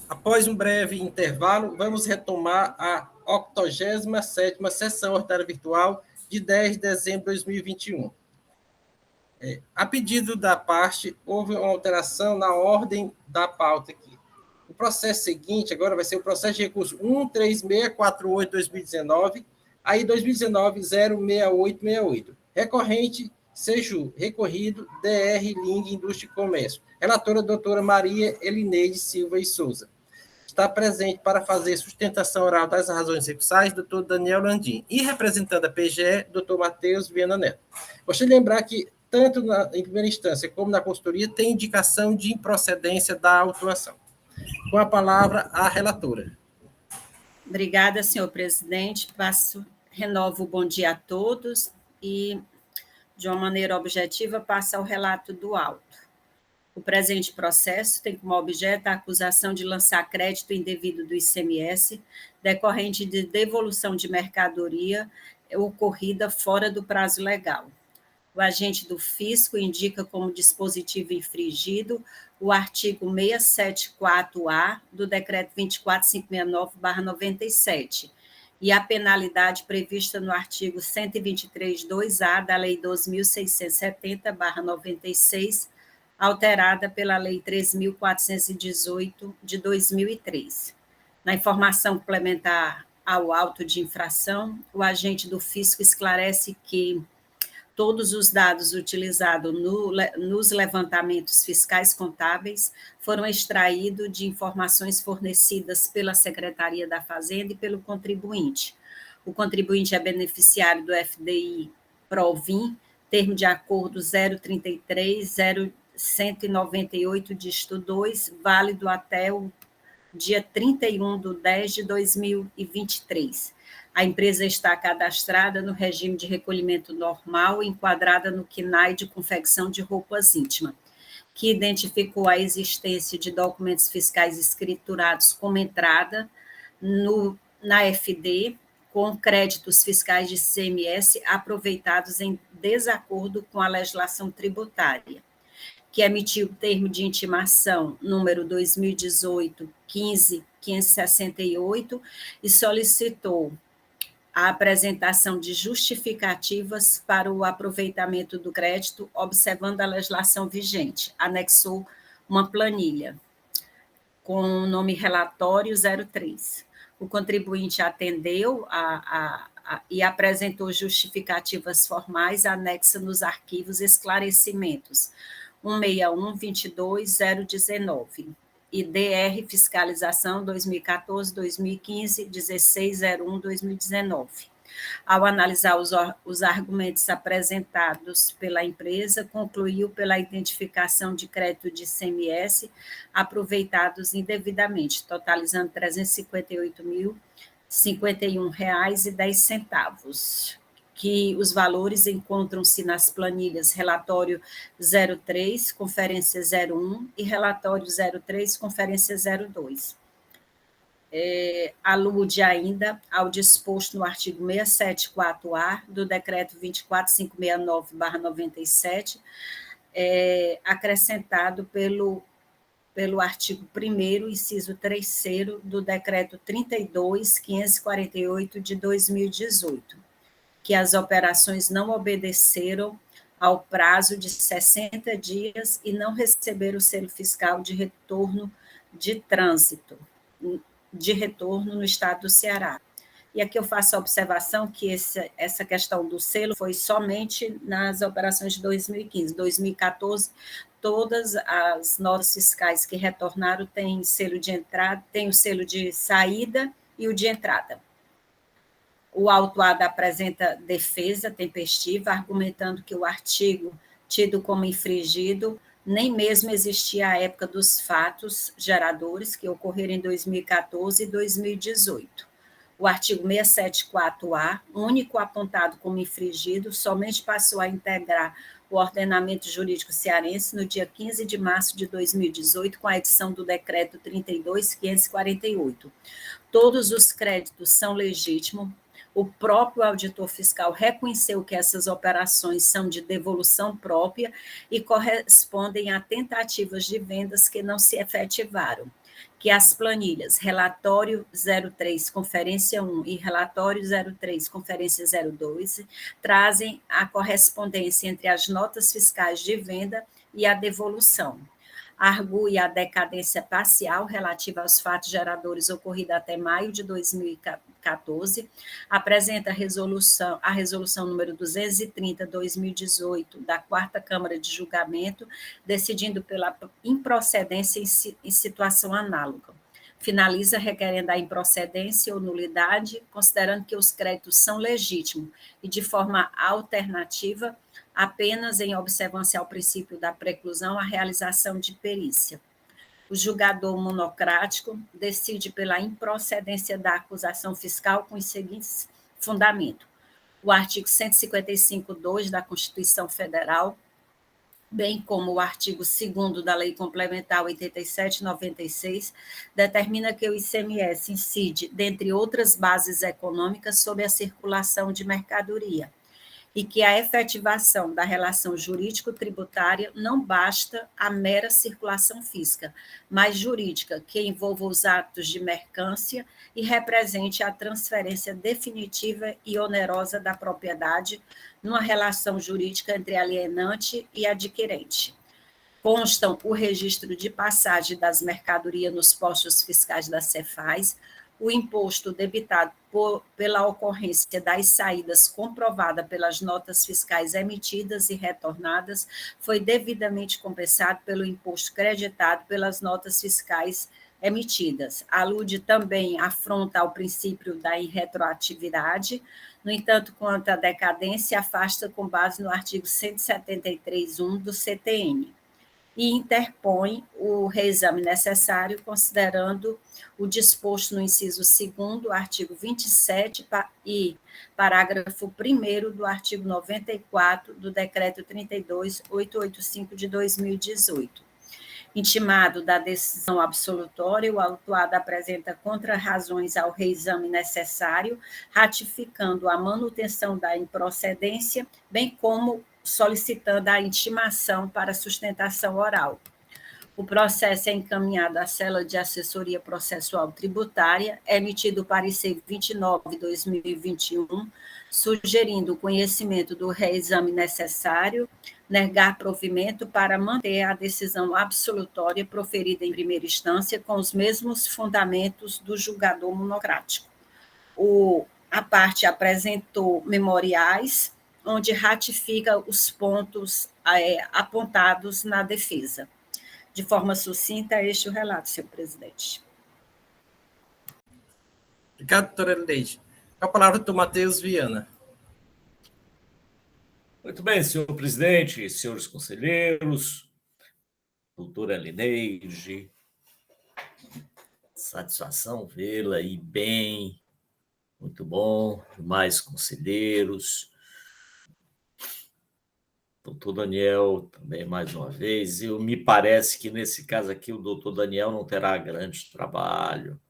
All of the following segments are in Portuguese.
Após um breve intervalo, vamos retomar a 87ª sessão ordinária virtual de 10 de dezembro de 2021. A pedido da parte, houve uma alteração na ordem da pauta aqui. O processo seguinte agora vai ser o processo de recurso 13648-2019, aí 2019-06868. Recorrente, Seju, recorrido, DR Ling Indústria e Comércio. Relatora, doutora Maria Elineide Silva e Souza. Está presente para fazer sustentação oral das razões recursais, doutor Daniel Landim. E representando a PGE, doutor Matheus Viana Neto. Gostaria de lembrar que, tanto em primeira instância como na consultoria, tem indicação de improcedência da autuação. Com a palavra, a relatora. Obrigada, senhor presidente. Renovo o bom dia a todos e, de uma maneira objetiva, passo ao relato do auto. O presente processo tem como objeto a acusação de lançar crédito indevido do ICMS, decorrente de devolução de mercadoria ocorrida fora do prazo legal. O agente do fisco indica como dispositivo infringido o artigo 674-A do Decreto 24569/97 e a penalidade prevista no artigo 123.2-A da Lei 2.670/96, alterada pela Lei 3.418, de 2003. Na informação complementar ao auto de infração, o agente do fisco esclarece que todos os dados utilizados nos levantamentos fiscais contábeis foram extraídos de informações fornecidas pela Secretaria da Fazenda e pelo contribuinte. O contribuinte é beneficiário do FDI Provim, termo de acordo 033-0198, dígito 2, válido até o dia 31/10/2023. A empresa está cadastrada no regime de recolhimento normal, enquadrada no CNAE de confecção de roupas íntimas, que identificou a existência de documentos fiscais escriturados como entrada na FD, com créditos fiscais de ICMS aproveitados em desacordo com a legislação tributária, que emitiu o termo de intimação número 2018-15-568 e solicitou a apresentação de justificativas para o aproveitamento do crédito, observando a legislação vigente. Anexou uma planilha com o nome relatório 03. O contribuinte atendeu e apresentou justificativas formais anexa nos arquivos esclarecimentos 161-22-019 e DR Fiscalização 2014-2015, 1601-2019. Ao analisar os argumentos apresentados pela empresa, concluiu pela identificação de crédito de ICMS aproveitados indevidamente, totalizando R$ 358.051,10, que os valores encontram-se nas planilhas relatório 03, conferência 01 e relatório 03, conferência 02. Alude ainda ao disposto no artigo 674-A do decreto 24569/97, acrescentado pelo artigo 1º, inciso 3º do decreto 32.548 de 2018, que as operações não obedeceram ao prazo de 60 dias e não receberam o selo fiscal de retorno de trânsito, de retorno no estado do Ceará. E aqui eu faço a observação que essa questão do selo foi somente nas operações de 2015. 2014, todas as notas fiscais que retornaram têm selo de entrada, tem o selo de saída e o de entrada. O autuado apresenta defesa tempestiva, argumentando que o artigo tido como infringido nem mesmo existia à época dos fatos geradores que ocorreram em 2014 e 2018. O artigo 674-A, único apontado como infringido, somente passou a integrar o ordenamento jurídico cearense no dia 15 de março de 2018, com a edição do decreto 32.548. Todos os créditos são legítimos, o próprio auditor fiscal reconheceu que essas operações são de devolução própria e correspondem a tentativas de vendas que não se efetivaram, que as planilhas relatório 03, conferência 1 e relatório 03, conferência 02, trazem a correspondência entre as notas fiscais de venda e a devolução. Argui a decadência parcial relativa aos fatos geradores ocorrida até maio de 2014, apresenta a resolução número 230/2018 da Quarta Câmara de Julgamento, decidindo pela improcedência em situação análoga. Finaliza requerendo a improcedência ou nulidade, considerando que os créditos são legítimos e de forma alternativa, apenas em observância ao princípio da preclusão, a realização de perícia. O julgador monocrático decide pela improcedência da acusação fiscal com os seguintes fundamentos: o artigo 155.2 da Constituição Federal, bem como o artigo 2º da Lei Complementar 87/96, determina que o ICMS incide, dentre outras bases econômicas, sobre a circulação de mercadoria, e que a efetivação da relação jurídico-tributária não basta a mera circulação física, mas jurídica, que envolva os atos de mercância e represente a transferência definitiva e onerosa da propriedade numa relação jurídica entre alienante e adquirente. Constam o registro de passagem das mercadorias nos postos fiscais da Cefaz, o imposto debitado pela ocorrência das saídas comprovada pelas notas fiscais emitidas e retornadas foi devidamente compensado pelo imposto creditado pelas notas fiscais emitidas. Alude também, afronta ao princípio da irretroatividade, no entanto, quanto à decadência, afasta com base no artigo 173.1 do CTN. E interpõe o reexame necessário, considerando o disposto no inciso 2º, artigo 27 e parágrafo 1º do artigo 94 do Decreto 32.885 de 2018. Intimado da decisão absolutória, o autuado apresenta contrarrazões ao reexame necessário, ratificando a manutenção da improcedência, bem como solicitando a intimação para sustentação oral. O processo é encaminhado à Cela de Assessoria Processual Tributária, emitido o parecer 29/2021, sugerindo o conhecimento do reexame necessário, negar provimento para manter a decisão absolutória proferida em primeira instância com os mesmos fundamentos do julgador monocrático. A parte apresentou memoriais, onde ratifica os pontos apontados na defesa. De forma sucinta, este é o relato, senhor presidente. Obrigado, doutora Elineide. Com a palavra do Matheus Viana. Muito bem, senhor presidente, senhores conselheiros, doutora Elineide, satisfação vê-la aí bem, muito bom, demais conselheiros, doutor Daniel também mais uma vez. Me parece que nesse caso aqui o doutor Daniel não terá grande trabalho,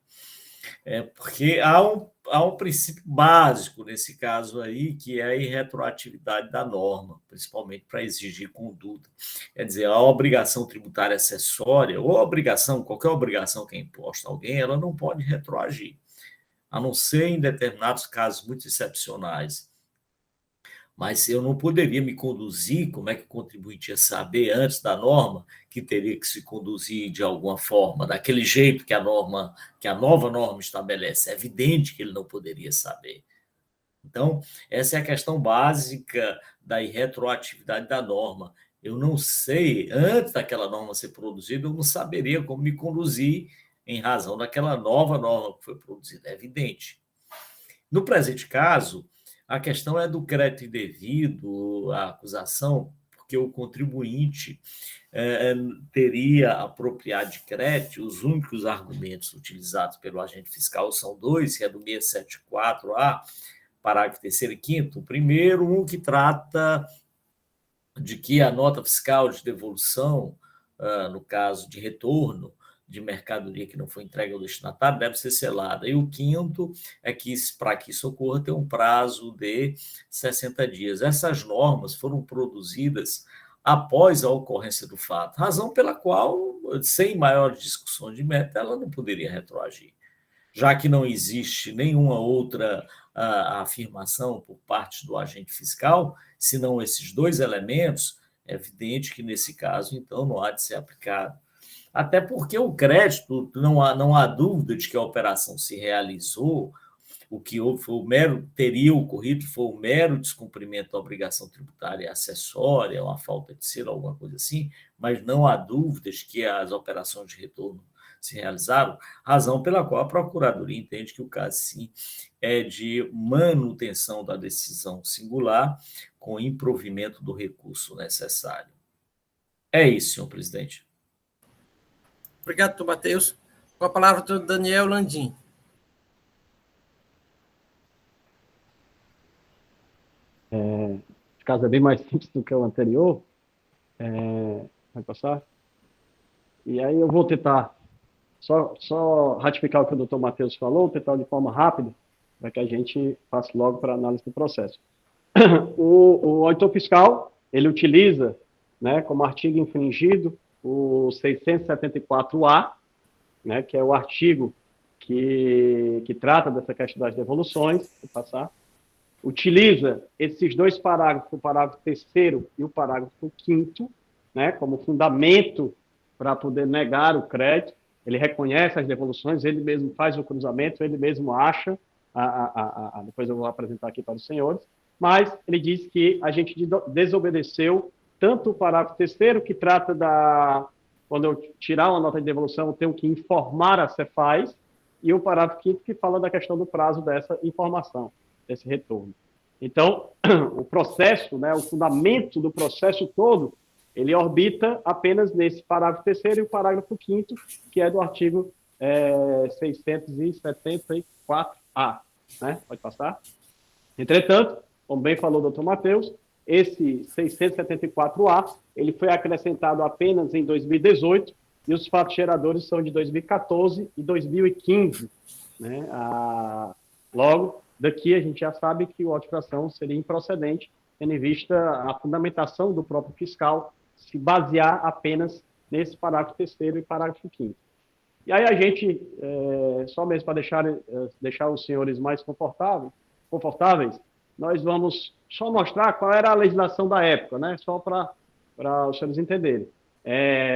porque há um princípio básico nesse caso aí, que é a irretroatividade da norma, principalmente para exigir conduta. Quer dizer, a obrigação tributária acessória, ou qualquer obrigação que é imposta a alguém, ela não pode retroagir, a não ser em determinados casos muito excepcionais. Mas eu não poderia me conduzir, como é que o contribuinte ia saber antes da norma que teria que se conduzir de alguma forma, daquele jeito que a nova norma estabelece? É evidente que ele não poderia saber. Então, essa é a questão básica da irretroatividade da norma. Eu não sei, antes daquela norma ser produzida, eu não saberia como me conduzir em razão daquela nova norma que foi produzida. É evidente. No presente caso, a questão é do crédito indevido, a acusação, porque o contribuinte teria apropriado de crédito. Os únicos argumentos utilizados pelo agente fiscal são dois, que é do 674A, parágrafo 3º e 5º. O primeiro, um que trata de que a nota fiscal de devolução, no caso de retorno de mercadoria que não foi entregue ao destinatário deve ser selada. E o quinto é que, para que isso ocorra, tem um prazo de 60 dias. Essas normas foram produzidas após a ocorrência do fato, razão pela qual, sem maiores discussões de mérito, ela não poderia retroagir, já que não existe nenhuma outra afirmação por parte do agente fiscal, senão esses dois elementos, é evidente que, nesse caso, então, não há de ser aplicado. Até porque o crédito, não há dúvida de que a operação se realizou, o que houve foi teria ocorrido foi o mero descumprimento da obrigação tributária acessória, uma falta de selo, alguma coisa assim, mas não há dúvidas que as operações de retorno se realizaram, razão pela qual a Procuradoria entende que o caso, sim, é de manutenção da decisão singular com improvimento do recurso necessário. É isso, senhor presidente. Obrigado, doutor Matheus. Com a palavra, o doutor Daniel Landim. Esse caso é bem mais simples do que o anterior. Vai passar? E aí eu vou tentar só ratificar o que o doutor Matheus falou, tentar de forma rápida, para que a gente passe logo para a análise do processo. O auditor fiscal, ele utiliza, né, como artigo infringido o 674-A, né, que é o artigo que trata dessa questão das devoluções, vou passar, utiliza esses dois parágrafos, o parágrafo 3º e o parágrafo 5º, né, como fundamento para poder negar o crédito. Ele reconhece as devoluções, ele mesmo faz o cruzamento, ele mesmo acha, depois eu vou apresentar aqui para os senhores, mas ele diz que a gente desobedeceu tanto o parágrafo 3º, que trata quando eu tirar uma nota de devolução, eu tenho que informar a Cefaz, e o parágrafo 5º, que fala da questão do prazo dessa informação, desse retorno. Então, o processo, né, o fundamento do processo todo, ele orbita apenas nesse parágrafo 3º e o parágrafo 5º, que é do artigo 674-A. Né? Pode passar? Entretanto, como bem falou o doutor Matheus, esse 674-A, ele foi acrescentado apenas em 2018, e os fatos geradores são de 2014 e 2015. Né? Logo, daqui a gente já sabe que a auto-infração seria improcedente, tendo em vista a fundamentação do próprio fiscal se basear apenas nesse parágrafo 3º e parágrafo 5º. E aí a gente, só mesmo para deixar os senhores mais confortáveis, nós vamos só mostrar qual era a legislação da época, né? Só para os senhores entenderem.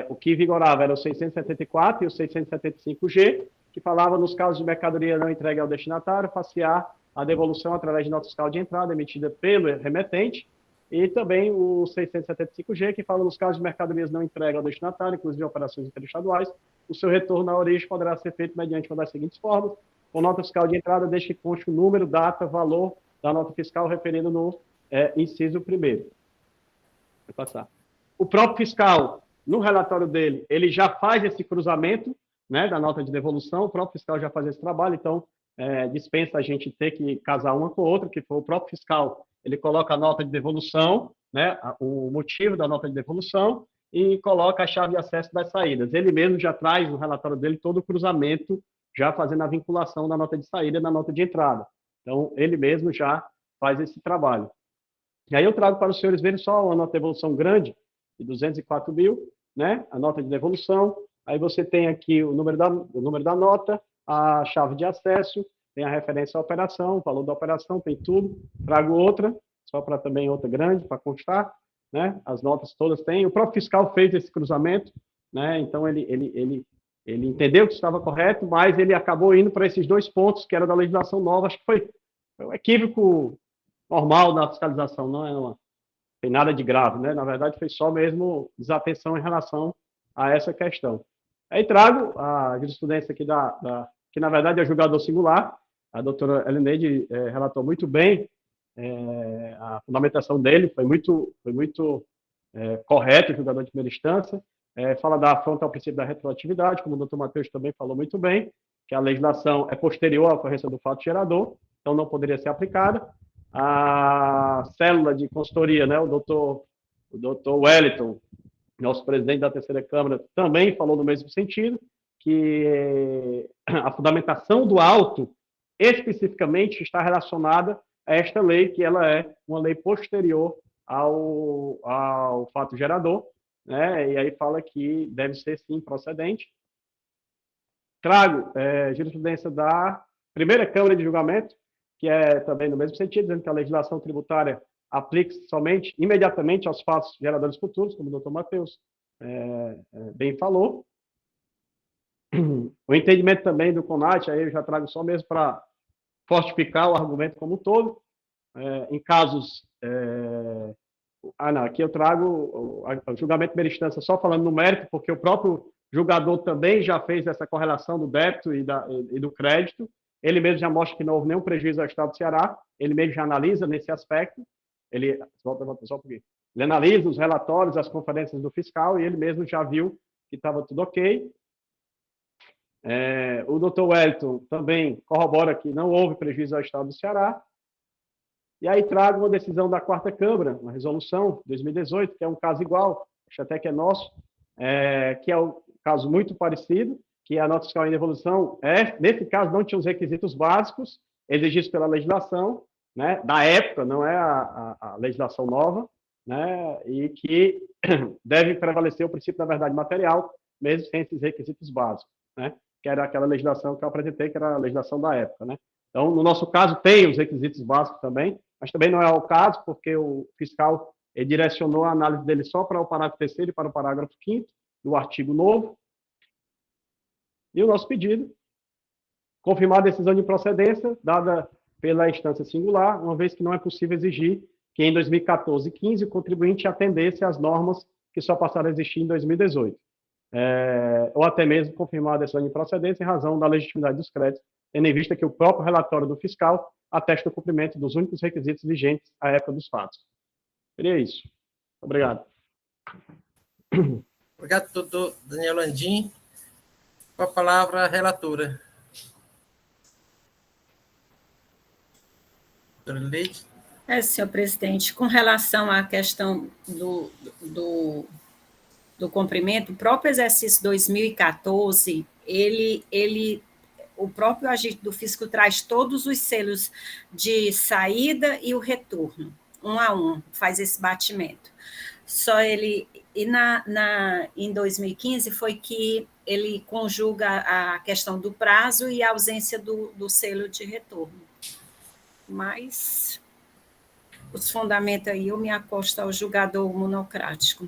O que vigorava era o 674 e o 675G, que falava nos casos de mercadoria não entregue ao destinatário, facear a devolução através de nota fiscal de entrada emitida pelo remetente, e também o 675G, que fala nos casos de mercadorias não entregue ao destinatário, inclusive operações interestaduais, o seu retorno à origem poderá ser feito mediante uma das seguintes formas: com nota fiscal de entrada, desde que conste o número, data, valor da nota fiscal referido no inciso 1º. Vou passar. O próprio fiscal, no relatório dele, ele já faz esse cruzamento, né, da nota de devolução, o próprio fiscal já faz esse trabalho, então dispensa a gente ter que casar uma com a outra, que foi o próprio fiscal, ele coloca a nota de devolução, né, o motivo da nota de devolução, e coloca a chave de acesso das saídas. Ele mesmo já traz no relatório dele todo o cruzamento, já fazendo a vinculação da nota de saída na nota de entrada. Então, ele mesmo já faz esse trabalho. E aí eu trago para os senhores verem só uma nota de devolução grande, de 204 mil, né, a nota de devolução. Aí você tem aqui o número da nota, a chave de acesso, tem a referência à operação, o valor da operação, tem tudo. Trago outra, só para também outra grande, para constar, né? As notas todas têm. O próprio fiscal fez esse cruzamento, né? Então ele entendeu que estava correto, mas ele acabou indo para esses dois pontos, que era da legislação nova. Acho que foi um equívoco normal da fiscalização, não tem nada de grave, né? Na verdade, foi só mesmo desatenção em relação a essa questão. Aí trago a jurisprudência aqui que na verdade é julgador singular. A doutora Elineide relatou muito bem a fundamentação dele, foi muito correto, o julgador de primeira instância. Fala da afronta ao princípio da retroatividade, como o doutor Matheus também falou muito bem, que a legislação é posterior à ocorrência do fato gerador, então não poderia ser aplicada. A célula de consultoria, né, o doutor Wellington, nosso presidente da terceira Câmara, também falou no mesmo sentido, que a fundamentação do auto especificamente está relacionada a esta lei, que ela é uma lei posterior ao fato gerador, né? E aí fala que deve ser, sim, procedente. Trago jurisprudência da primeira Câmara de Julgamento, que é também no mesmo sentido, dizendo que a legislação tributária aplica-se somente, imediatamente, aos fatos geradores futuros, como o doutor Matheus bem falou. O entendimento também do CONAT, aí eu já trago só mesmo para fortificar o argumento como um todo, em casos... não, aqui eu trago o julgamento de primeira instância só falando no mérito, porque o próprio julgador também já fez essa correlação do débito e do crédito, ele mesmo já mostra que não houve nenhum prejuízo ao Estado do Ceará, ele mesmo já analisa nesse aspecto, ele analisa os relatórios, as conferências do fiscal, e ele mesmo já viu que estava tudo ok. O doutor Wellington também corrobora que não houve prejuízo ao Estado do Ceará. E aí trago uma decisão da Quarta Câmara, uma resolução de 2018, que é um caso igual, acho até que é nosso, que é um caso muito parecido, que a nota fiscal em devolução, nesse caso, não tinha os requisitos básicos exigidos pela legislação, né, da época, não é a legislação nova, né, e que deve prevalecer o princípio da verdade material, mesmo sem esses requisitos básicos, né, que era aquela legislação que eu apresentei, que era a legislação da época, né. Então, no nosso caso, tem os requisitos básicos também, mas também não é o caso, porque o fiscal direcionou a análise dele só para o parágrafo 3º e para o parágrafo 5º do artigo novo. E o nosso pedido, confirmar a decisão de improcedência dada pela instância singular, uma vez que não é possível exigir que em 2014 e 2015 o contribuinte atendesse às normas que só passaram a existir em 2018. Ou até mesmo confirmar a decisão de improcedência em razão da legitimidade dos créditos, tendo em vista que o próprio relatório do fiscal atesta o cumprimento dos únicos requisitos vigentes à época dos fatos. Seria isso. Obrigado. Obrigado, doutor Daniel Landim. Com a palavra, a relatora. Doutora Leite. Senhor presidente, com relação à questão do cumprimento, o próprio exercício 2014, o próprio agente do fisco traz todos os selos de saída e o retorno, um a um, faz esse batimento. Só ele... E em 2015 foi que ele conjuga a questão do prazo e a ausência do selo de retorno. Mas os fundamentos aí eu me acosto ao julgador monocrático.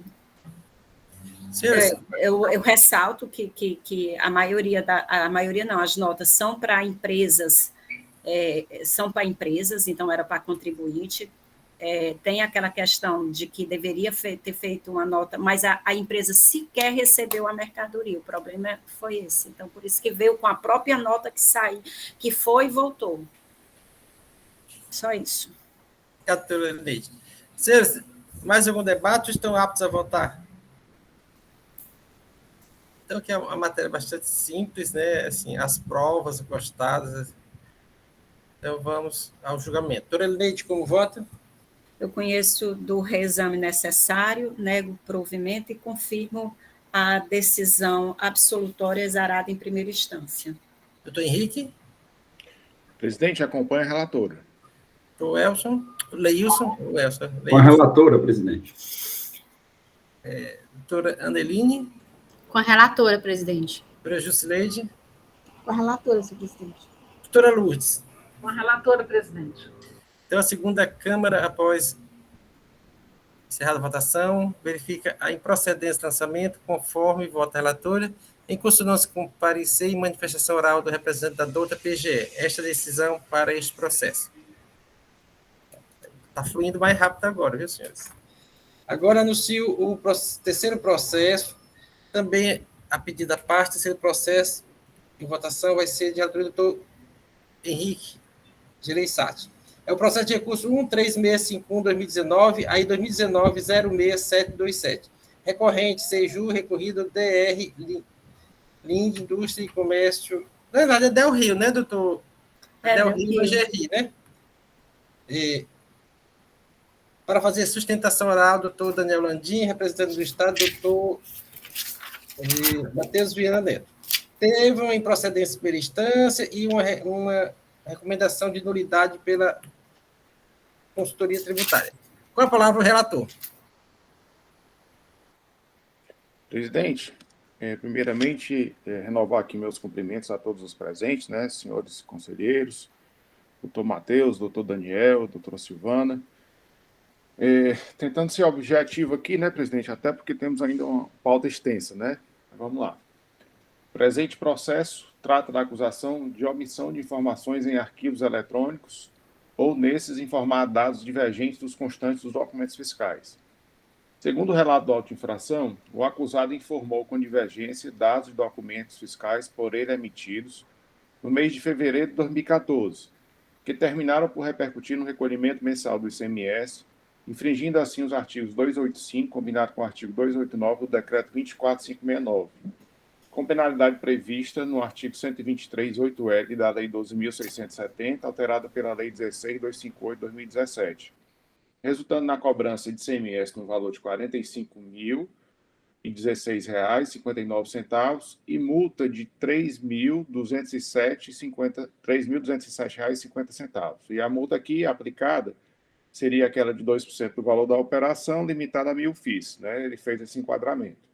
Eu ressalto que a maioria não, as notas são para empresas, então era para contribuinte. Tem aquela questão de que deveria ter feito uma nota, mas a empresa sequer recebeu a mercadoria, o problema foi esse. Então, por isso que veio com a própria nota que saiu, que foi e voltou. Só isso. Doutora Leite. Senhores, mais algum debate? Estão aptos a votar? Então, que é uma matéria bastante simples, né? Assim, as provas gostadas. Então, vamos ao julgamento. Doutora Leite, como vota? Eu conheço do reexame necessário, nego o provimento e confirmo a decisão absolutória exarada em primeira instância. Doutor Henrique? Presidente, acompanha a relatora. Doutor Leilson? Com a relatora, presidente. Doutora Andeline? Com a relatora, presidente. Doutora Jusileide? Com a relatora, senhor presidente. Doutora Lourdes? Com a relatora, presidente. Então, a segunda Câmara, após encerrada a votação, verifica a improcedência do lançamento, conforme vota a relatora, em consonância com o parecer e manifestação oral do representante da douta PGE. Esta decisão para este processo. Está fluindo mais rápido agora, viu, senhores? Agora anuncio o terceiro processo, também a pedido da parte, terceiro processo em votação vai ser de autoria do doutor Henrique Gereissati. É o processo de recurso 13651-2019, aí 2019-06727. Recorrente, Seju, recorrido DR, Lind, Indústria e Comércio. Na verdade, é Del Rio, né, doutor? Del Rio, GRI, né? Para fazer sustentação oral, doutor Daniel Landim, representante do Estado, doutor Matheus Viana Neto. Teve uma improcedência pela instância e uma recomendação de nulidade pela consultoria tributária. Com a palavra o relator. Presidente, primeiramente, renovar aqui meus cumprimentos a todos os presentes, né, senhores conselheiros, doutor Matheus, doutor Daniel, doutora Silvana. Tentando ser objetivo aqui, né, presidente, até porque temos ainda uma pauta extensa, né? Vamos lá. O presente processo trata da acusação de omissão de informações em arquivos eletrônicos ou nesses informar dados divergentes dos constantes dos documentos fiscais. Segundo o relato da auto-infração, o acusado informou com divergência dados de documentos fiscais por ele emitidos no mês de fevereiro de 2014, que terminaram por repercutir no recolhimento mensal do ICMS, infringindo assim os artigos 285, combinado com o artigo 289 do Decreto 24569, com penalidade prevista no artigo 123.8L da Lei 12.670, alterada pela Lei 16.258 de 2017, resultando na cobrança de ICMS no valor de R$ 45.016,59 e multa de R$ 3.207,50. E a multa aqui aplicada seria aquela de 2% do valor da operação, limitada a 1.000 FIIs, né? Ele fez esse enquadramento.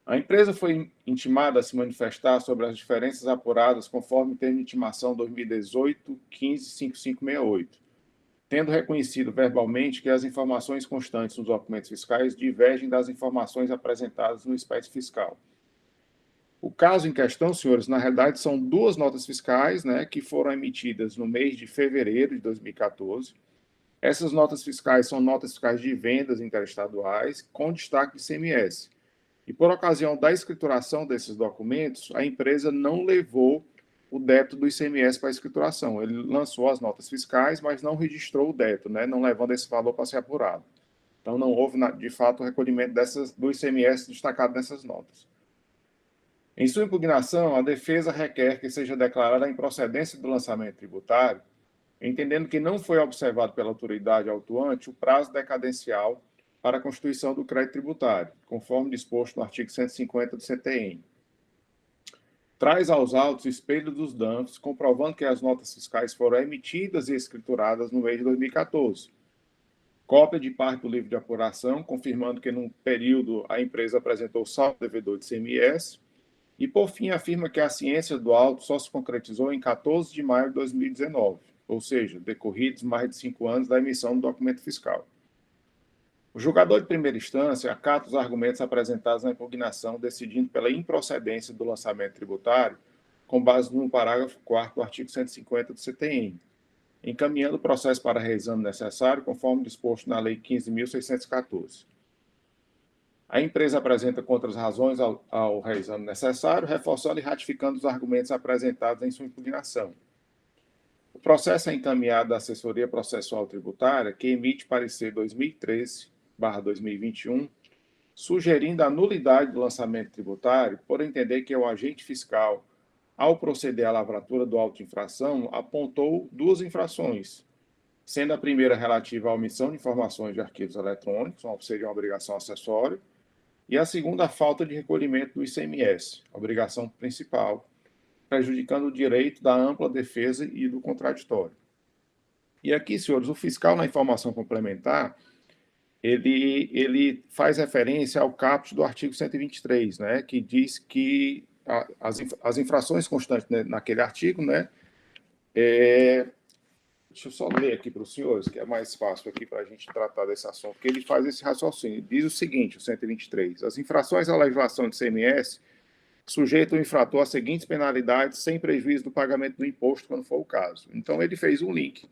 A empresa foi intimada a se manifestar sobre as diferenças apuradas conforme o termo de intimação 2018-155568, tendo reconhecido verbalmente que as informações constantes nos documentos fiscais divergem das informações apresentadas no espécie fiscal. O caso em questão, senhores, na realidade são duas notas fiscais, né, que foram emitidas no mês de fevereiro de 2014. Essas notas fiscais são notas fiscais de vendas interestaduais, com destaque de ICMS. E por ocasião da escrituração desses documentos, a empresa não levou o débito do ICMS para a escrituração. Ele lançou as notas fiscais, mas não registrou o débito, né, não levando esse valor para ser apurado. Então, não houve, de fato, o recolhimento do ICMS destacado nessas notas. Em sua impugnação, a defesa requer que seja declarada a improcedência do lançamento tributário, entendendo que não foi observado pela autoridade autuante o prazo decadencial para a constituição do crédito tributário, conforme disposto no artigo 150 do CTN. Traz aos autos espelho dos danos, comprovando que as notas fiscais foram emitidas e escrituradas no mês de 2014. Cópia de parte do livro de apuração, confirmando que, num período, a empresa apresentou saldo devedor de ICMS. E, por fim, afirma que a ciência do auto só se concretizou em 14 de maio de 2019, ou seja, decorridos mais de 5 anos da emissão do documento fiscal. O julgador de primeira instância acata os argumentos apresentados na impugnação, decidindo pela improcedência do lançamento tributário, com base no parágrafo 4º do artigo 150 do CTN, encaminhando o processo para reexame necessário, conforme disposto na Lei 15.614. A empresa apresenta contra as razões ao reexame necessário, reforçando e ratificando os argumentos apresentados em sua impugnação. O processo é encaminhado à Assessoria Processual Tributária, que emite parecer 2013/2021, sugerindo a nulidade do lançamento tributário, por entender que o agente fiscal, ao proceder à lavratura do auto de infração, apontou duas infrações, sendo a primeira relativa à omissão de informações de arquivos eletrônicos, ou seja, uma obrigação acessória, e a segunda, a falta de recolhimento do ICMS, obrigação principal, prejudicando o direito da ampla defesa e do contraditório. E aqui, senhores, o fiscal, na informação complementar, ele faz referência ao caput do artigo 123, né, que diz que as infrações constantes naquele artigo, né, deixa eu só ler aqui para os senhores, que é mais fácil aqui para a gente tratar desse assunto, porque ele faz esse raciocínio. Diz o seguinte, o 123, as infrações à legislação de ICMS sujeitam o infrator a seguintes penalidades sem prejuízo do pagamento do imposto, quando for o caso. Então, ele fez um link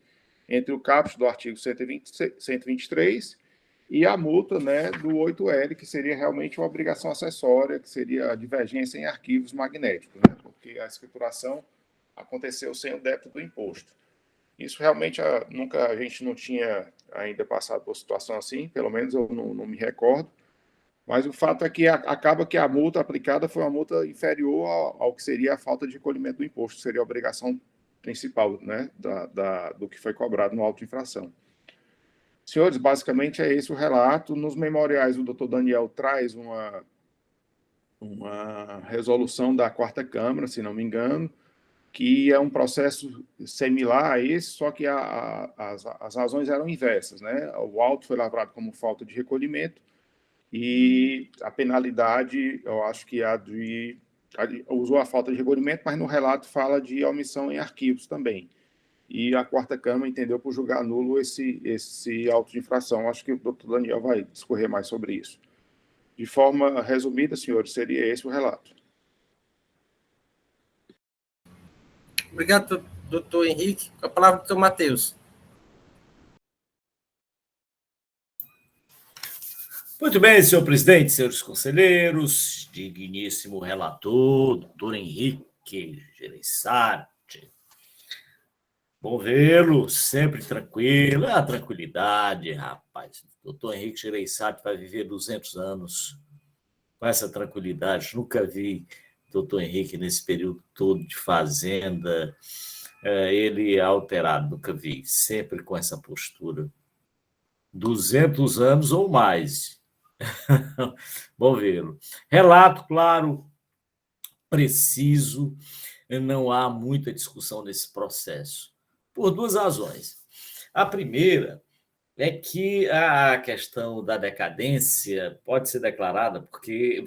entre o caput do artigo 123 e a multa, né, do 8L, que seria realmente uma obrigação acessória, que seria a divergência em arquivos magnéticos, né, porque a escrituração aconteceu sem o débito do imposto. Isso realmente a gente não tinha ainda passado por situação assim, pelo menos eu não me recordo, mas o fato é que acaba que a multa aplicada foi uma multa inferior ao que seria a falta de recolhimento do imposto, que seria a obrigação principal, né, do que foi cobrado no auto de infração. Senhores, basicamente é esse o relato. Nos memoriais, o doutor Daniel traz uma resolução da Quarta Câmara, se não me engano, que é um processo similar a esse, só que as razões eram inversas, né? O auto foi lavrado como falta de recolhimento e a penalidade, eu acho que usou a falta de recolhimento, mas no relato fala de omissão em arquivos também. E a Quarta Câmara entendeu por julgar nulo esse auto de infração. Acho que o doutor Daniel vai discorrer mais sobre isso. De forma resumida, senhores, seria esse o relato. Obrigado, doutor Henrique. Com a palavra, doutor Matheus. Muito bem, senhor presidente, senhores conselheiros, digníssimo relator, doutor Henrique Gereissati. Bom vê-lo, sempre tranquilo. A tranquilidade, rapaz. Doutor Henrique Gereissati vai viver 200 anos com essa tranquilidade. Nunca vi doutor Henrique nesse período todo de fazenda, ele alterado, nunca vi, sempre com essa postura. 200 anos ou mais. Bom vê-lo. Relato claro, preciso, não há muita discussão nesse processo, por duas razões. A primeira é que a questão da decadência pode ser declarada porque...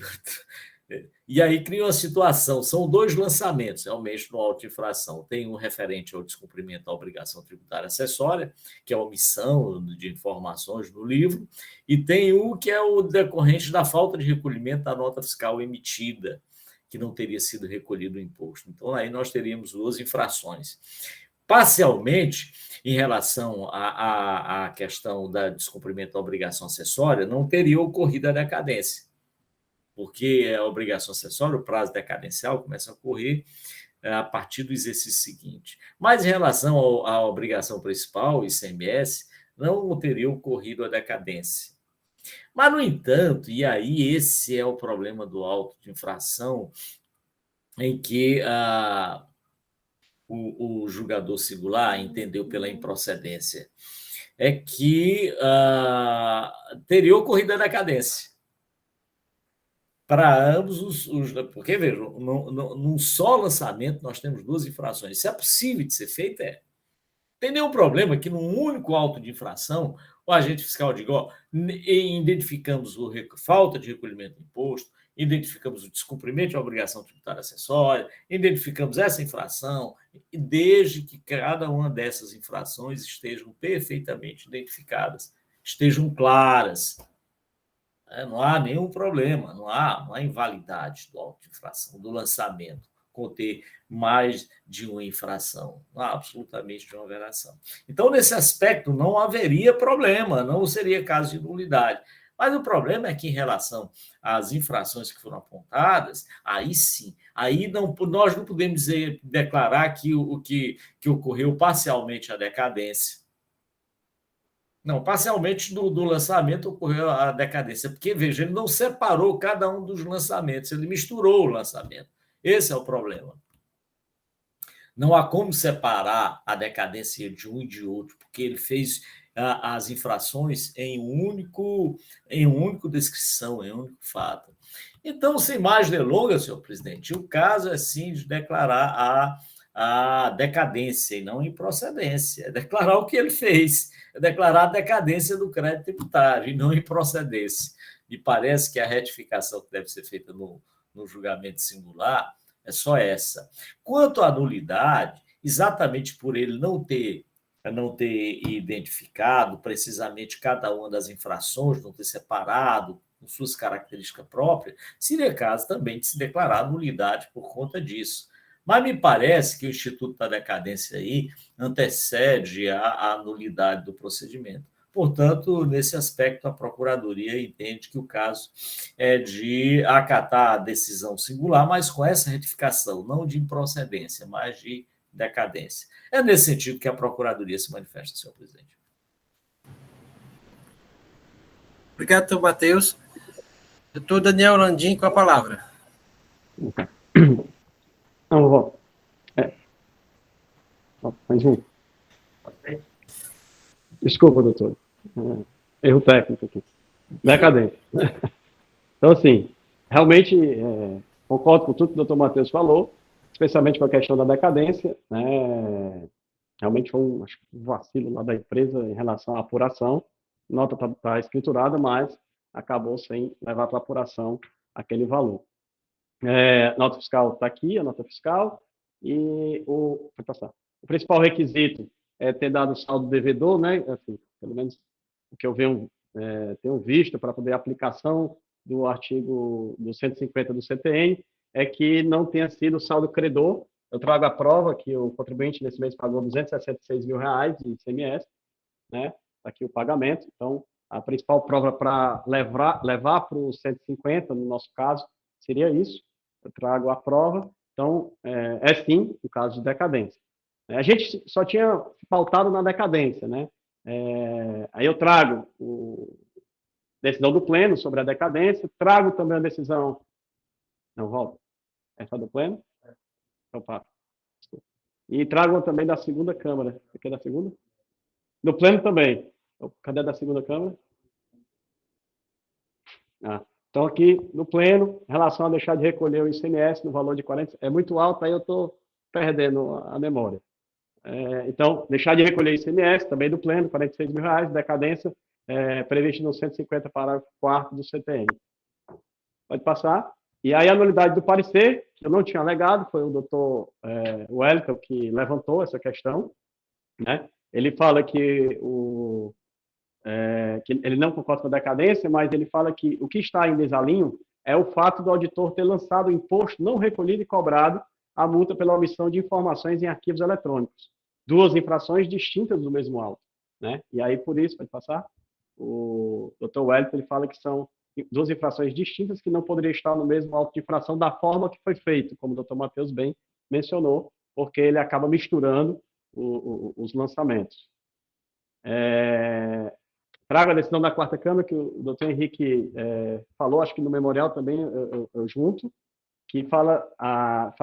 E aí cria uma situação, são 2 lançamentos, realmente, no auto de infração. Tem um referente ao descumprimento da obrigação tributária acessória, que é a omissão de informações no livro, e tem um que é o decorrente da falta de recolhimento da nota fiscal emitida, que não teria sido recolhido o imposto. Então, aí nós teríamos 2 infrações. Parcialmente, em relação à questão do descumprimento da obrigação acessória, não teria ocorrido a decadência, porque a obrigação acessória, o prazo decadencial, começa a ocorrer a partir do exercício seguinte. Mas, em relação à obrigação principal, ICMS, não teria ocorrido a decadência. Mas, no entanto, e aí esse é o problema do auto de infração, em que o julgador singular entendeu pela improcedência, é que teria ocorrido a decadência. Para ambos porque, veja, num só lançamento nós temos 2 infrações. Se é possível de ser feito, é. Tem nenhum problema que num único auto de infração o agente fiscal diga, identificamos falta de recolhimento do imposto, identificamos o descumprimento de obrigação tributária acessória, identificamos essa infração, desde que cada uma dessas infrações estejam perfeitamente identificadas, estejam claras. Não há nenhum problema, não há invalidade do auto de infração, do lançamento, conter mais de uma infração. Não há absolutamente nenhuma alteração. Então, nesse aspecto, não haveria problema, não seria caso de nulidade. Mas o problema é que, em relação às infrações que foram apontadas, aí sim, nós não podemos declarar que ocorreu parcialmente a decadência. Não, parcialmente do lançamento ocorreu a decadência, porque, veja, ele não separou cada um dos lançamentos, ele misturou o lançamento. Esse é o problema. Não há como separar a decadência de um e de outro, porque ele fez as infrações em um único descrição, em um único fato. Então, sem mais delongas, senhor presidente, o caso é, sim, de declarar a decadência e não improcedência. É declarar o que ele fez, é declarar a decadência do crédito tributário e não improcedência. Me parece que a retificação que deve ser feita no julgamento singular é só essa. Quanto à nulidade, exatamente por ele não ter identificado precisamente cada uma das infrações, não ter separado com suas características próprias, seria caso também de se declarar nulidade por conta disso. Mas me parece que o Instituto da Decadência aí antecede a nulidade do procedimento. Portanto, nesse aspecto, a Procuradoria entende que o caso é de acatar a decisão singular, mas com essa retificação, não de improcedência, mas de decadência. É nesse sentido que a Procuradoria se manifesta, senhor presidente. Obrigado, doutor Matheus. Doutor Daniel Landim, com a palavra. Não, vou. Mais um. Desculpa, doutor. Erro técnico aqui. Decadente. Então, assim, realmente, concordo com tudo que o doutor Matheus falou, especialmente com a questão da decadência, né? Realmente foi um vacilo lá da empresa em relação à apuração. A nota está escriturada, mas acabou sem levar para apuração aquele valor. Nota fiscal está aqui, a nota fiscal, e o principal requisito é ter dado saldo devedor, né? Assim, pelo menos o que eu tenho visto para poder aplicação do artigo do 150 do CTN, é que não tenha sido saldo credor. Eu trago a prova que o contribuinte nesse mês pagou R$266 mil de ICMS, né? Aqui o pagamento. Então, a principal prova para levar para o 150, no nosso caso, seria isso. Eu trago a prova. Então, sim, o caso de decadência. A gente só tinha pautado na decadência, né? Aí eu trago decisão do pleno sobre a decadência, trago também a decisão... Não, volta. Essa do pleno? Opa. E trago também da segunda Câmara. Aqui é da segunda? Do pleno também. Cadê a da segunda Câmara? Então, aqui no pleno, em relação a deixar de recolher o ICMS no valor de 40... É muito alto, aí eu estou perdendo a memória. Então, deixar de recolher ICMS, também do pleno, R$46 mil, decadência, previsto no 150, parágrafo 4º do CTN. Pode passar. E aí a nulidade do parecer, que eu não tinha alegado, foi o doutor Wellington que levantou essa questão, né? Ele fala que ele não concorda com a decadência, mas ele fala que o que está em desalinho é o fato do auditor ter lançado o imposto não recolhido e cobrado a multa pela omissão de informações em arquivos eletrônicos. Duas infrações distintas do mesmo auto, né? E aí, por isso, pode passar, o doutor Wellington ele fala que são duas infrações distintas que não poderiam estar no mesmo auto de infração da forma que foi feito, como o doutor Matheus bem mencionou, porque ele acaba misturando os lançamentos. Trago a decisão da quarta Câmara, que o doutor Henrique falou, acho que no memorial também eu junto, que fala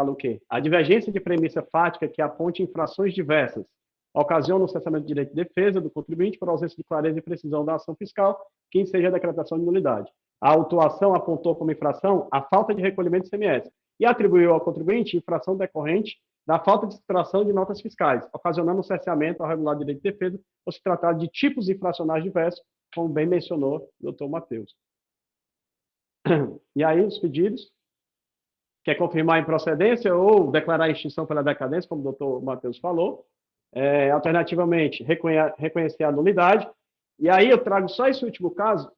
o quê? A divergência de premissa fática que aponte infrações diversas ocasiona o cessamento do direito de defesa do contribuinte por ausência de clareza e precisão da ação fiscal, que enseja a decretação de nulidade. A autuação apontou como infração a falta de recolhimento de ICMS e atribuiu ao contribuinte infração decorrente da falta de extração de notas fiscais, ocasionando o cessamento ao regular direito de defesa por se tratar de tipos infracionais diversos, como bem mencionou o doutor Matheus. E aí, os pedidos, quer confirmar a improcedência ou declarar a extinção pela decadência, como o doutor Matheus falou, alternativamente, reconhecer a nulidade, e aí eu trago só esse último caso,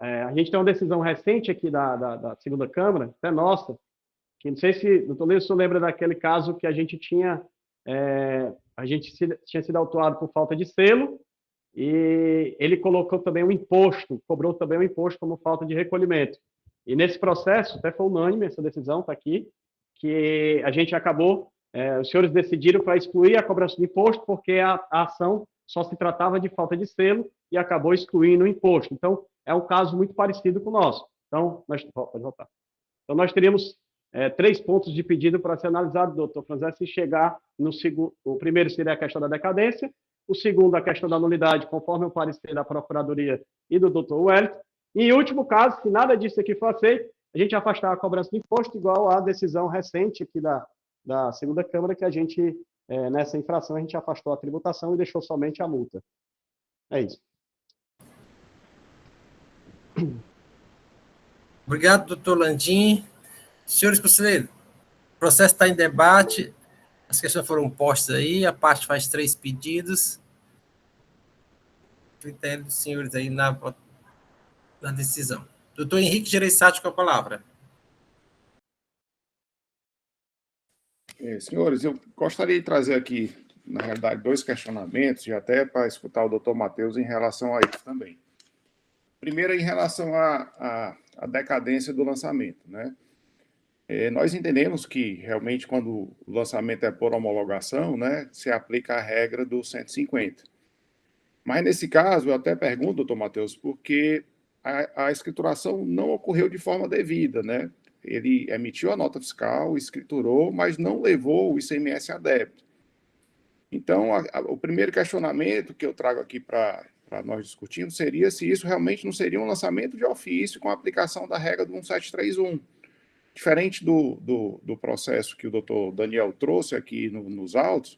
a gente tem uma decisão recente aqui da segunda Câmara, até nossa, que não sei se, doutor Leo, você lembra daquele caso que a gente tinha sido autuado por falta de selo, e ele colocou também um imposto, cobrou também um imposto como falta de recolhimento. E nesse processo, até foi unânime essa decisão, está aqui, que a gente acabou, os senhores decidiram para excluir a cobrança do imposto, porque a ação só se tratava de falta de selo e acabou excluindo o imposto. Então, é um caso muito parecido com o nosso. Então, pode voltar. Então, nós teríamos 3 pontos de pedido para ser analisado, doutor Franzé, se chegar no segundo. O primeiro seria a questão da decadência, o segundo, a questão da nulidade, conforme o parecer da Procuradoria e do doutor Wellington. E, em último caso, se nada disso aqui for aceito, a gente afastar a cobrança do imposto, igual à decisão recente aqui da segunda Câmara, que a gente, nessa infração, a gente afastou a tributação e deixou somente a multa. É isso. Obrigado, doutor Landim. Senhores conselheiros, o processo está em debate, as questões foram postas aí, a parte faz 3 pedidos. Critério dos senhores aí na decisão. Doutor Henrique Gereissati com a palavra. Senhores, eu gostaria de trazer aqui, na realidade, 2 questionamentos, e até para escutar o doutor Matheus em relação a isso também. Primeiro, em relação à decadência do lançamento, né? Nós entendemos que, realmente, quando o lançamento é por homologação, né, se aplica a regra do 150. Mas, nesse caso, eu até pergunto, doutor Matheus, porque a escrituração não ocorreu de forma devida, né? Ele emitiu a nota fiscal, escriturou, mas não levou o ICMS a débito. Então, o primeiro questionamento que eu trago aqui para para nós discutirmos seria se isso realmente não seria um lançamento de ofício com a aplicação da regra do 1731. Diferente do processo que o doutor Daniel trouxe aqui nos autos,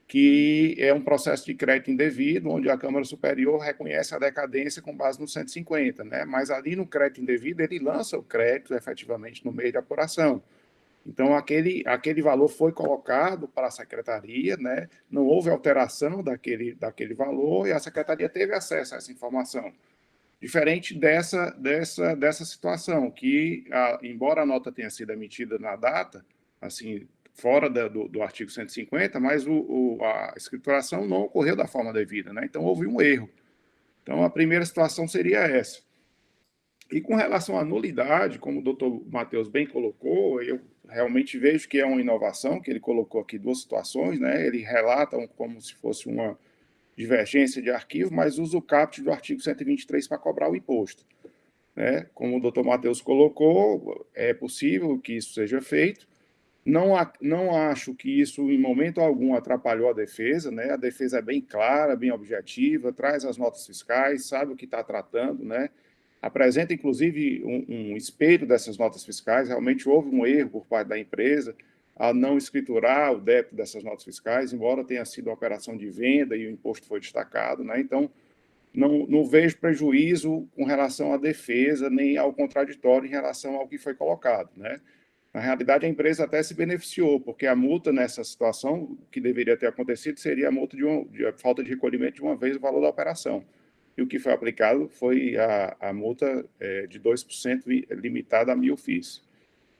que é um processo de crédito indevido, onde a Câmara Superior reconhece a decadência com base no 150, né? Mas ali no crédito indevido, ele lança o crédito efetivamente no meio de apuração. Então, aquele valor foi colocado para a secretaria, né? Não houve alteração daquele valor e a secretaria teve acesso a essa informação. Diferente dessa situação, que, embora a nota tenha sido emitida na data, assim, fora do artigo 150, mas a escrituração não ocorreu da forma devida, né? Então, houve um erro. Então, a primeira situação seria essa. E com relação à nulidade, como o doutor Matheus bem colocou, eu realmente vejo que é uma inovação, que ele colocou aqui duas situações, né? Ele relata como se fosse uma divergência de arquivo, mas usa o caput do artigo 123 para cobrar o imposto, né? Como o doutor Matheus colocou, é possível que isso seja feito. Não acho que isso, em momento algum, atrapalhou a defesa, né? A defesa é bem clara, bem objetiva, traz as notas fiscais, sabe o que está tratando, né? Apresenta, inclusive, um espelho dessas notas fiscais. Realmente houve um erro por parte da empresa a não escriturar o débito dessas notas fiscais, embora tenha sido uma operação de venda e o imposto foi destacado, né? Então, não vejo prejuízo com relação à defesa, nem ao contraditório em relação ao que foi colocado, né? Na realidade, a empresa até se beneficiou, porque a multa nessa situação, o que deveria ter acontecido, seria a multa de falta de recolhimento de uma vez o valor da operação. E o que foi aplicado foi a multa de 2% limitada a 1.000 FIIs.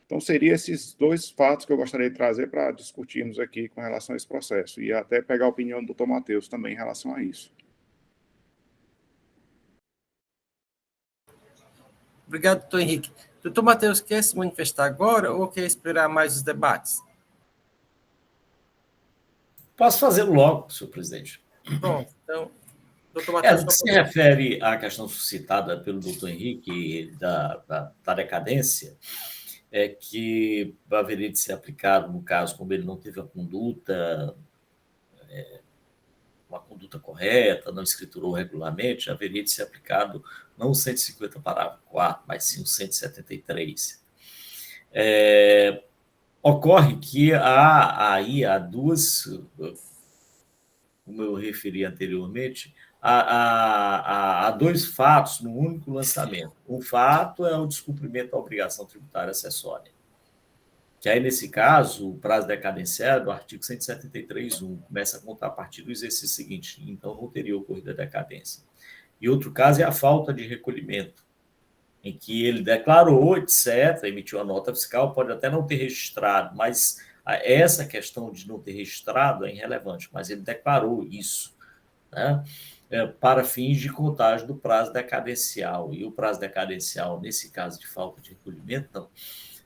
Então, seriam esses dois fatos que eu gostaria de trazer para discutirmos aqui com relação a esse processo, e até pegar a opinião do doutor Matheus também em relação a isso. Obrigado, doutor Henrique. Doutor Matheus, quer se manifestar agora ou quer esperar mais os debates? Posso fazê-lo logo, senhor presidente. Bom, então, doutor Matheus... No que se refere à questão suscitada pelo doutor Henrique da decadência, é que haveria de ser aplicado, no caso, como ele não teve uma conduta correta, não escriturou regularmente, haveria de ser aplicado não o 150 parágrafo 4, mas sim o 173. Ocorre que há duas, como eu referi anteriormente, há dois fatos no único lançamento. Um fato é o descumprimento da obrigação tributária acessória, que aí, nesse caso, o prazo decadenciário do artigo 173.1 começa a contar a partir do exercício seguinte, então não teria ocorrido a decadência. E outro caso é a falta de recolhimento, em que ele declarou, etc., emitiu a nota fiscal, pode até não ter registrado, mas essa questão de não ter registrado é irrelevante, mas ele declarou isso, né? Para fins de contagem do prazo decadencial. E o prazo decadencial, nesse caso de falta de recolhimento, não.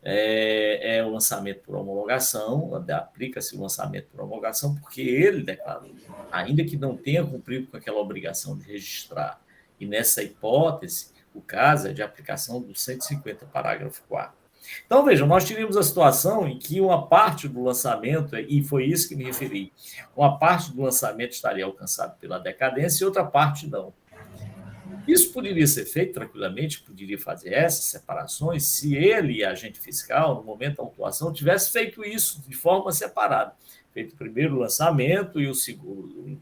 É o lançamento por homologação, aplica-se o lançamento por homologação, porque ele declarou, ainda que não tenha cumprido com aquela obrigação de registrar. E nessa hipótese, o caso é de aplicação do 150, parágrafo 4. Então, vejam, nós tivemos a situação em que uma parte do lançamento, e foi isso que me referi, uma parte do lançamento estaria alcançado pela decadência e outra parte não. Isso poderia ser feito tranquilamente, poderia fazer essas separações, se ele e a agente fiscal, no momento da autuação, tivesse feito isso de forma separada. Feito o primeiro lançamento e o segundo,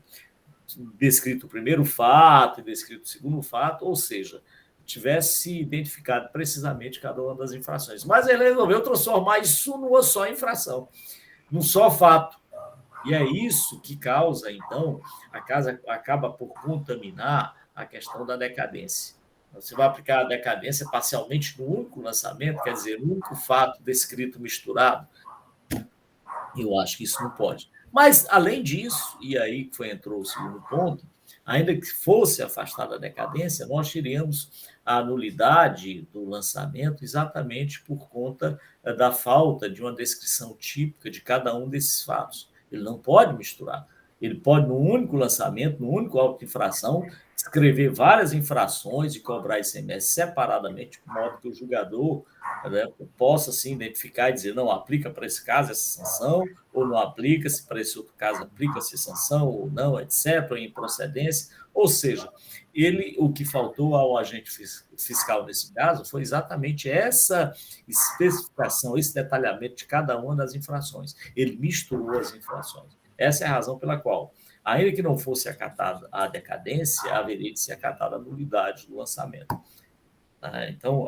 descrito o primeiro fato e descrito o segundo fato, ou seja, tivesse identificado precisamente cada uma das infrações. Mas ele resolveu transformar isso numa só infração, num só fato. E é isso que causa, então, a casa acaba por contaminar a questão da decadência. Você vai aplicar a decadência parcialmente no único lançamento, quer dizer, no único fato descrito misturado. Eu acho que isso não pode. Mas, além disso, e aí entrou o segundo ponto, ainda que fosse afastada a decadência, nós teríamos a nulidade do lançamento exatamente por conta da falta de uma descrição típica de cada um desses fatos. Ele não pode misturar. Ele pode, no único lançamento, no único auto de infração, escrever várias infrações e cobrar ICMS separadamente, de modo que o julgador, né, possa assim, identificar e dizer, não, aplica para esse caso essa sanção, ou não aplica, se para esse outro caso aplica-se sanção, ou não, etc., ou improcedência. Ou seja, o que faltou ao agente fiscal nesse caso foi exatamente essa especificação, esse detalhamento de cada uma das infrações. Ele misturou as infrações. Essa é a razão pela qual, ainda que não fosse acatada a decadência, haveria de ser acatada a nulidade do lançamento. Então,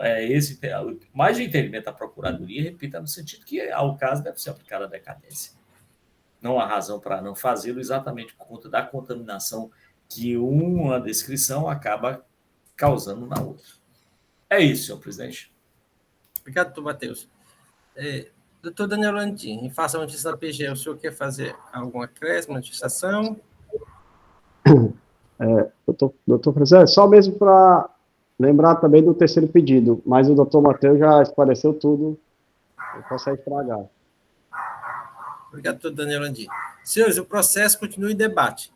mais de entendimento da Procuradoria, repita, no sentido que, ao caso, deve ser aplicada a decadência. Não há razão para não fazê-lo exatamente por conta da contaminação que uma descrição acaba causando na outra. É isso, senhor presidente. Obrigado, doutor Matheus. Doutor Daniel Landim, em face à notícia da PGE, o senhor quer fazer alguma acréscimo, notificação? Doutor presidente, só mesmo para lembrar também do terceiro pedido, mas o doutor Matheus já esclareceu tudo, não consegue estragar. Obrigado, doutor Daniel Landim. Senhores, o processo continua em debate.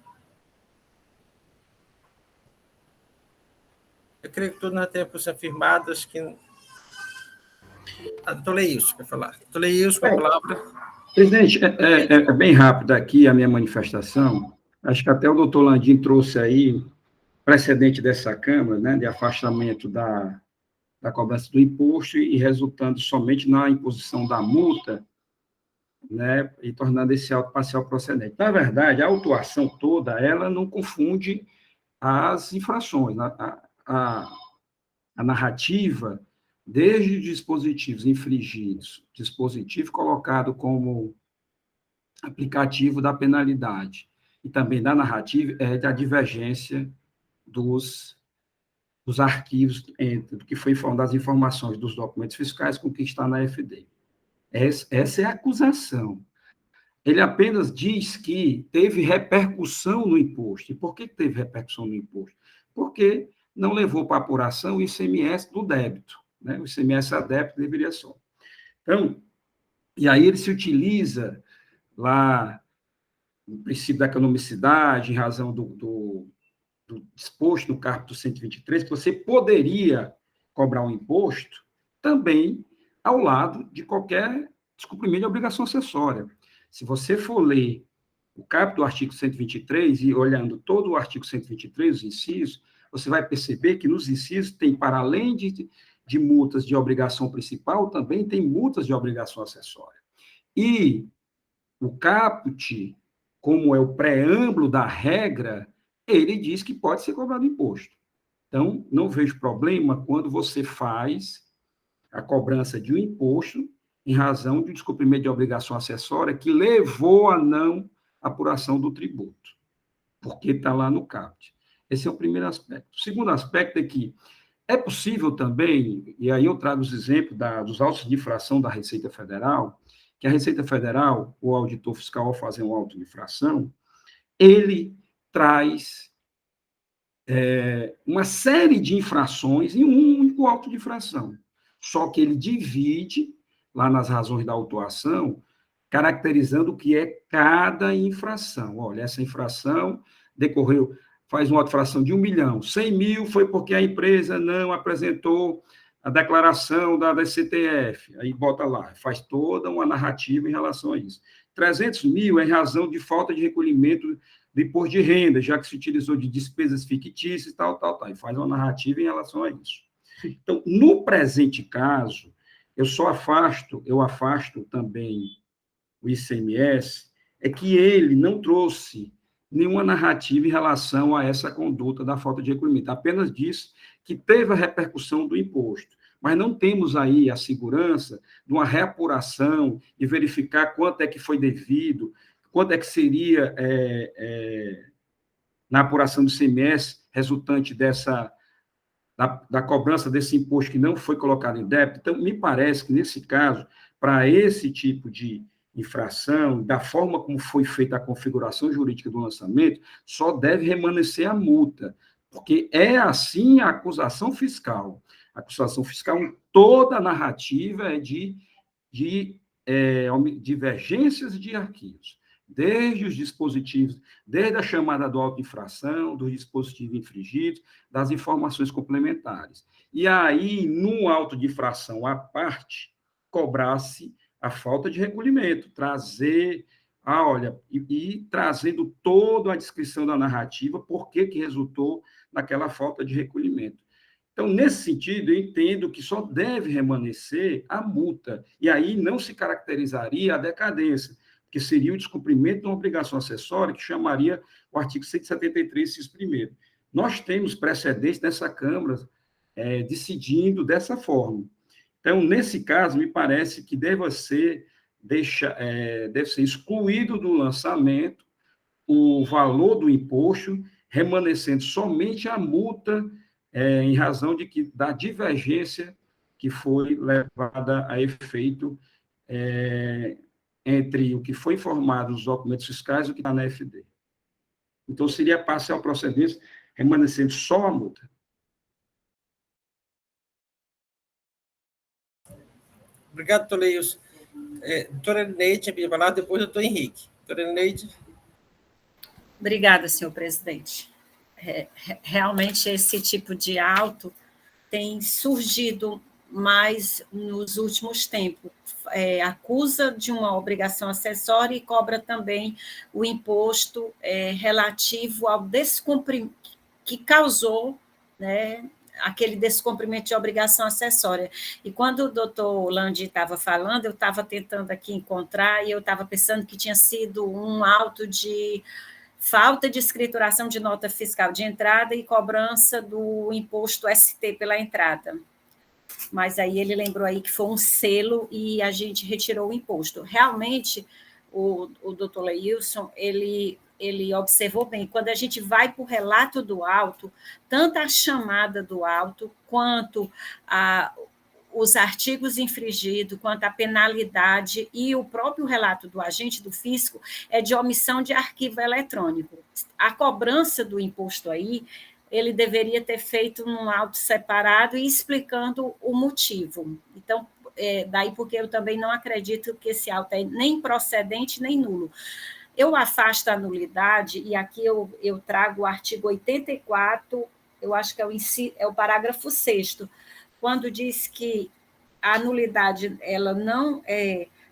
Eu creio que todos nós temos posições afirmadas que... Doutor Leilson, quer falar? Doutor Leilson, com a palavra. Presidente, é bem rápido aqui a minha manifestação. Acho que até o doutor Landim trouxe aí precedente dessa Câmara, né, de afastamento da cobrança do imposto e resultando somente na imposição da multa, né, e tornando esse auto parcial procedente. Na verdade, a autuação toda, ela não confunde as infrações. A narrativa, desde dispositivos infringidos, dispositivo colocado como aplicativo da penalidade, e também da narrativa, é da divergência dos arquivos do que foi das informações dos documentos fiscais com o que está na FD. Essa é a acusação. Ele apenas diz que teve repercussão no imposto. E por que teve repercussão no imposto? Porque não levou para apuração o ICMS do débito, né? O ICMS a débito deveria só. Então, e aí ele se utiliza lá no princípio da economicidade, em razão do disposto no capítulo 123, que você poderia cobrar um imposto também ao lado de qualquer descumprimento de obrigação acessória. Se você for ler o capítulo do artigo 123 e olhando todo o artigo 123, os incisos, você vai perceber que nos incisos tem, para além de multas de obrigação principal, também tem multas de obrigação acessória. E o caput, como é o preâmbulo da regra, ele diz que pode ser cobrado imposto. Então, não vejo problema quando você faz a cobrança de um imposto em razão de descumprimento de obrigação acessória que levou a não apuração do tributo, porque está lá no caput. Esse é o primeiro aspecto. O segundo aspecto é que é possível também, e aí eu trago os exemplos dos autos de infração da Receita Federal, que a Receita Federal, o auditor fiscal, ao fazer um auto de infração, ele traz uma série de infrações em um único auto de infração. Só que ele divide, lá nas razões da autuação, caracterizando o que é cada infração. Olha, essa infração decorreu, faz uma auto de infração de 1 milhão, 100 mil foi porque a empresa não apresentou a declaração da DCTF, aí bota lá, faz toda uma narrativa em relação a isso. 300 mil é em razão de falta de recolhimento de imposto de renda, já que se utilizou de despesas fictícias, tal, e faz uma narrativa em relação a isso. Então, no presente caso, eu afasto também o ICMS, é que ele não trouxe nenhuma narrativa em relação a essa conduta da falta de recolhimento, apenas disse que teve a repercussão do imposto, mas não temos aí a segurança de uma reapuração, de verificar quanto é que foi devido, quanto é que seria na apuração do ICMS resultante da cobrança desse imposto que não foi colocado em débito. Então, me parece que, nesse caso, para esse tipo de infração, da forma como foi feita a configuração jurídica do lançamento, só deve remanescer a multa, porque é assim a acusação fiscal. A acusação fiscal, toda a narrativa é de divergências de arquivos. desde os dispositivos, desde a chamada do auto de infração, dos dispositivos infringidos, das informações complementares. E aí, no auto de infração à parte, cobrasse a falta de recolhimento, trazer, olha, e trazendo toda a descrição da narrativa, por que resultou naquela falta de recolhimento. Então, nesse sentido, eu entendo que só deve permanecer a multa, e aí não se caracterizaria a decadência, que seria o descumprimento de uma obrigação acessória, que chamaria o artigo 173, inciso 1º. Nós temos precedentes nessa Câmara decidindo dessa forma. Então, nesse caso, me parece que deve ser excluído do lançamento o valor do imposto, remanescendo somente a multa em razão da divergência que foi levada a efeito entre o que foi informado nos documentos fiscais e o que está na FD. Então, seria parcial procedência, remanescendo só a multa. Obrigado, doutor Leilson. Doutora Elineide tinha pedido falar, depois doutor Henrique. Doutora Elineide. Obrigada, senhor presidente. Realmente, esse tipo de auto tem surgido mais nos últimos tempos. Acusa de uma obrigação acessória e cobra também o imposto relativo ao descumprimento que causou, né, aquele descumprimento de obrigação acessória. E quando o doutor Landi estava falando, eu estava tentando aqui encontrar, e eu estava pensando que tinha sido um auto de falta de escrituração de nota fiscal de entrada e cobrança do imposto ST pela entrada. Mas aí ele lembrou aí que foi um selo e a gente retirou o imposto. Realmente, o doutor Leilson, ele observou bem, quando a gente vai para o relato do auto, tanto a chamada do auto, quanto os artigos infringidos, quanto a penalidade e o próprio relato do agente do fisco é de omissão de arquivo eletrônico. A cobrança do imposto aí, ele deveria ter feito num auto separado e explicando o motivo. Então, daí porque eu também não acredito que esse auto é nem procedente nem nulo. Eu afasto a nulidade, e aqui eu trago o artigo 84, eu acho que é o parágrafo 6º, quando diz que a nulidade, ela não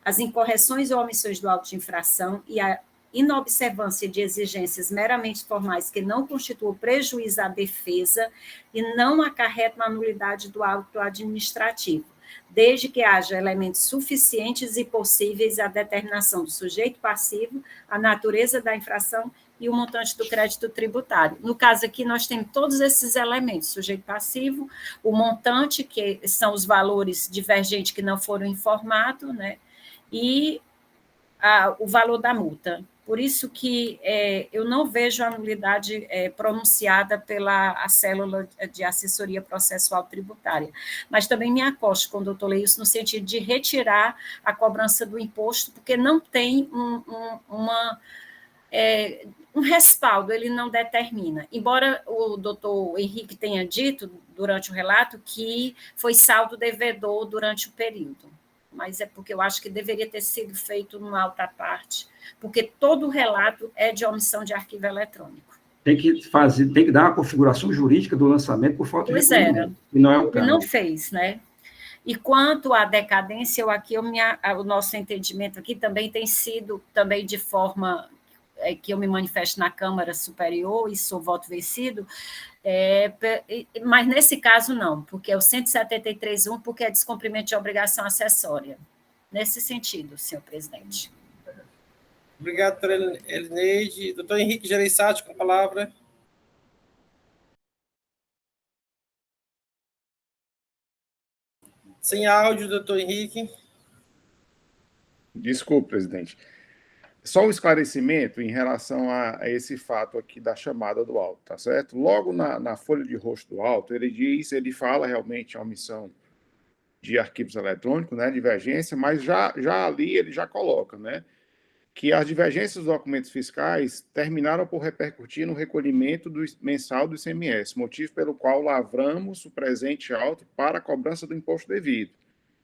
as incorreções ou omissões do auto de infração e a inobservância de exigências meramente formais que não constituam prejuízo à defesa e não acarretam a nulidade do auto administrativo, desde que haja elementos suficientes e possíveis à determinação do sujeito passivo, a natureza da infração e o montante do crédito tributário. No caso aqui, nós temos todos esses elementos, sujeito passivo, o montante, que são os valores divergentes que não foram informados, né, e o valor da multa. Por isso que eu não vejo a nulidade pronunciada pela célula de assessoria processual tributária, mas também me acosto com o doutor Leilson no sentido de retirar a cobrança do imposto, porque não tem um respaldo, ele não determina. Embora o doutor Henrique tenha dito, durante o relato, que foi saldo devedor durante o período, mas é porque eu acho que deveria ter sido feito numa alta parte, porque todo o relato é de omissão de arquivo eletrônico. Tem que dar uma configuração jurídica do lançamento por falta de recolhimento. E não é o caso. E não fez, né? E quanto à decadência, o nosso entendimento aqui também tem sido também de forma que eu me manifesto na Câmara Superior e sou voto vencido, mas nesse caso não, porque é o 173.1, porque é descumprimento de obrigação acessória. Nesse sentido, senhor presidente. Obrigado, doutora Elineide. Doutor Henrique Gereissati, com a palavra. Sem áudio, doutor Henrique. Desculpe, presidente. Só um esclarecimento em relação a esse fato aqui da chamada do auto, tá certo? Logo na folha de rosto do auto, ele fala realmente a omissão de arquivos eletrônicos, né, divergência, mas já ali ele já coloca, né, que as divergências dos documentos fiscais terminaram por repercutir no recolhimento mensal do ICMS, motivo pelo qual lavramos o presente auto para a cobrança do imposto devido.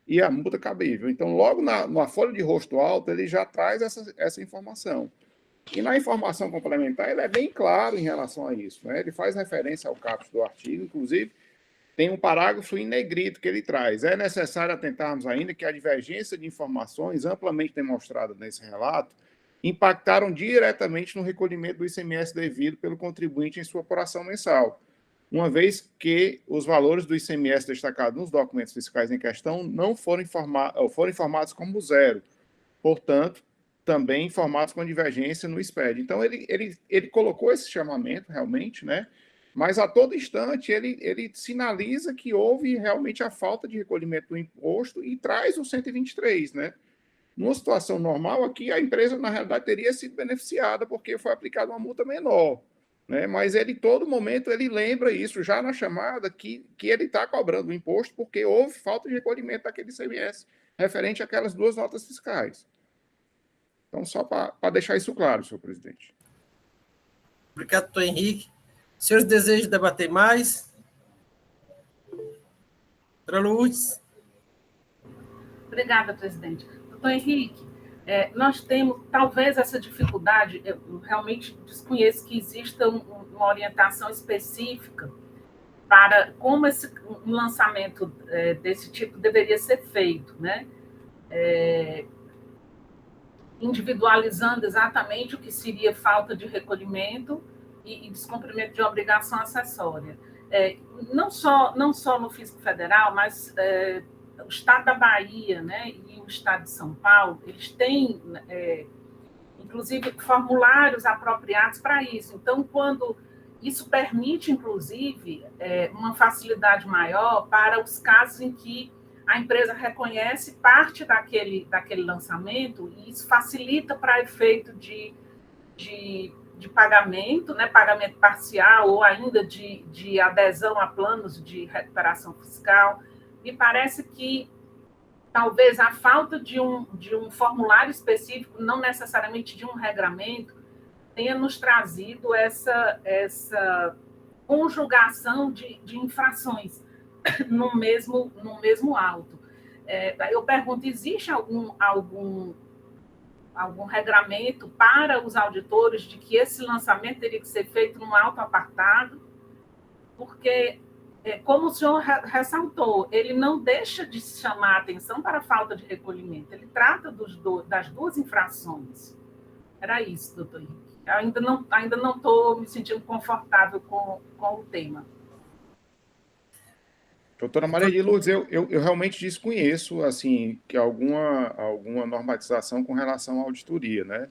e a multa cabível. Então, logo na folha de rosto alto, ele já traz essa informação. E na informação complementar, ele é bem claro em relação a isso, né? Ele faz referência ao caput do artigo, inclusive, tem um parágrafo em negrito que ele traz. É necessário atentarmos ainda que a divergência de informações amplamente demonstrada nesse relato impactaram diretamente no recolhimento do ICMS devido pelo contribuinte em sua apuração mensal, uma vez que os valores do ICMS destacados nos documentos fiscais em questão não foram informados como zero, portanto, também informados com divergência no SPED. Então, ele colocou esse chamamento, realmente, né? Mas, a todo instante, ele sinaliza que houve realmente a falta de recolhimento do imposto e traz o 123, né? Numa situação normal, aqui a empresa, na realidade, teria sido beneficiada porque foi aplicada uma multa menor, né? Mas ele, todo momento, ele lembra isso, já na chamada, que ele está cobrando o imposto porque houve falta de recolhimento daquele ICMS referente àquelas duas notas fiscais. Então, só para deixar isso claro, senhor presidente. Obrigado, doutor Henrique. Senhores desejam debater mais? Doutora Lourdes? Obrigada, presidente. Doutor Henrique, nós temos, talvez, essa dificuldade, eu realmente desconheço que exista uma orientação específica para como um lançamento desse tipo deveria ser feito, né? Individualizando exatamente o que seria falta de recolhimento e descumprimento de obrigação acessória. Não só no Fisco Federal, mas o Estado da Bahia, né, e o Estado de São Paulo, eles têm, inclusive, formulários apropriados para isso. Então, quando isso permite, inclusive, uma facilidade maior para os casos em que a empresa reconhece parte daquele lançamento, e isso facilita para efeito de pagamento, né, pagamento parcial ou ainda de adesão a planos de recuperação fiscal. Me parece que talvez a falta de um formulário específico, não necessariamente de um regramento, tenha nos trazido essa conjugação de infrações no mesmo auto. Eu pergunto, existe algum regramento para os auditores de que esse lançamento teria que ser feito num auto apartado? Porque, como o senhor ressaltou, ele não deixa de chamar a atenção para a falta de recolhimento, ele trata das duas infrações. Era isso, doutor Henrique. Eu ainda não estou me sentindo confortável com o tema. Doutora Maria de Lourdes, eu realmente desconheço assim, que alguma normatização com relação à auditoria, né?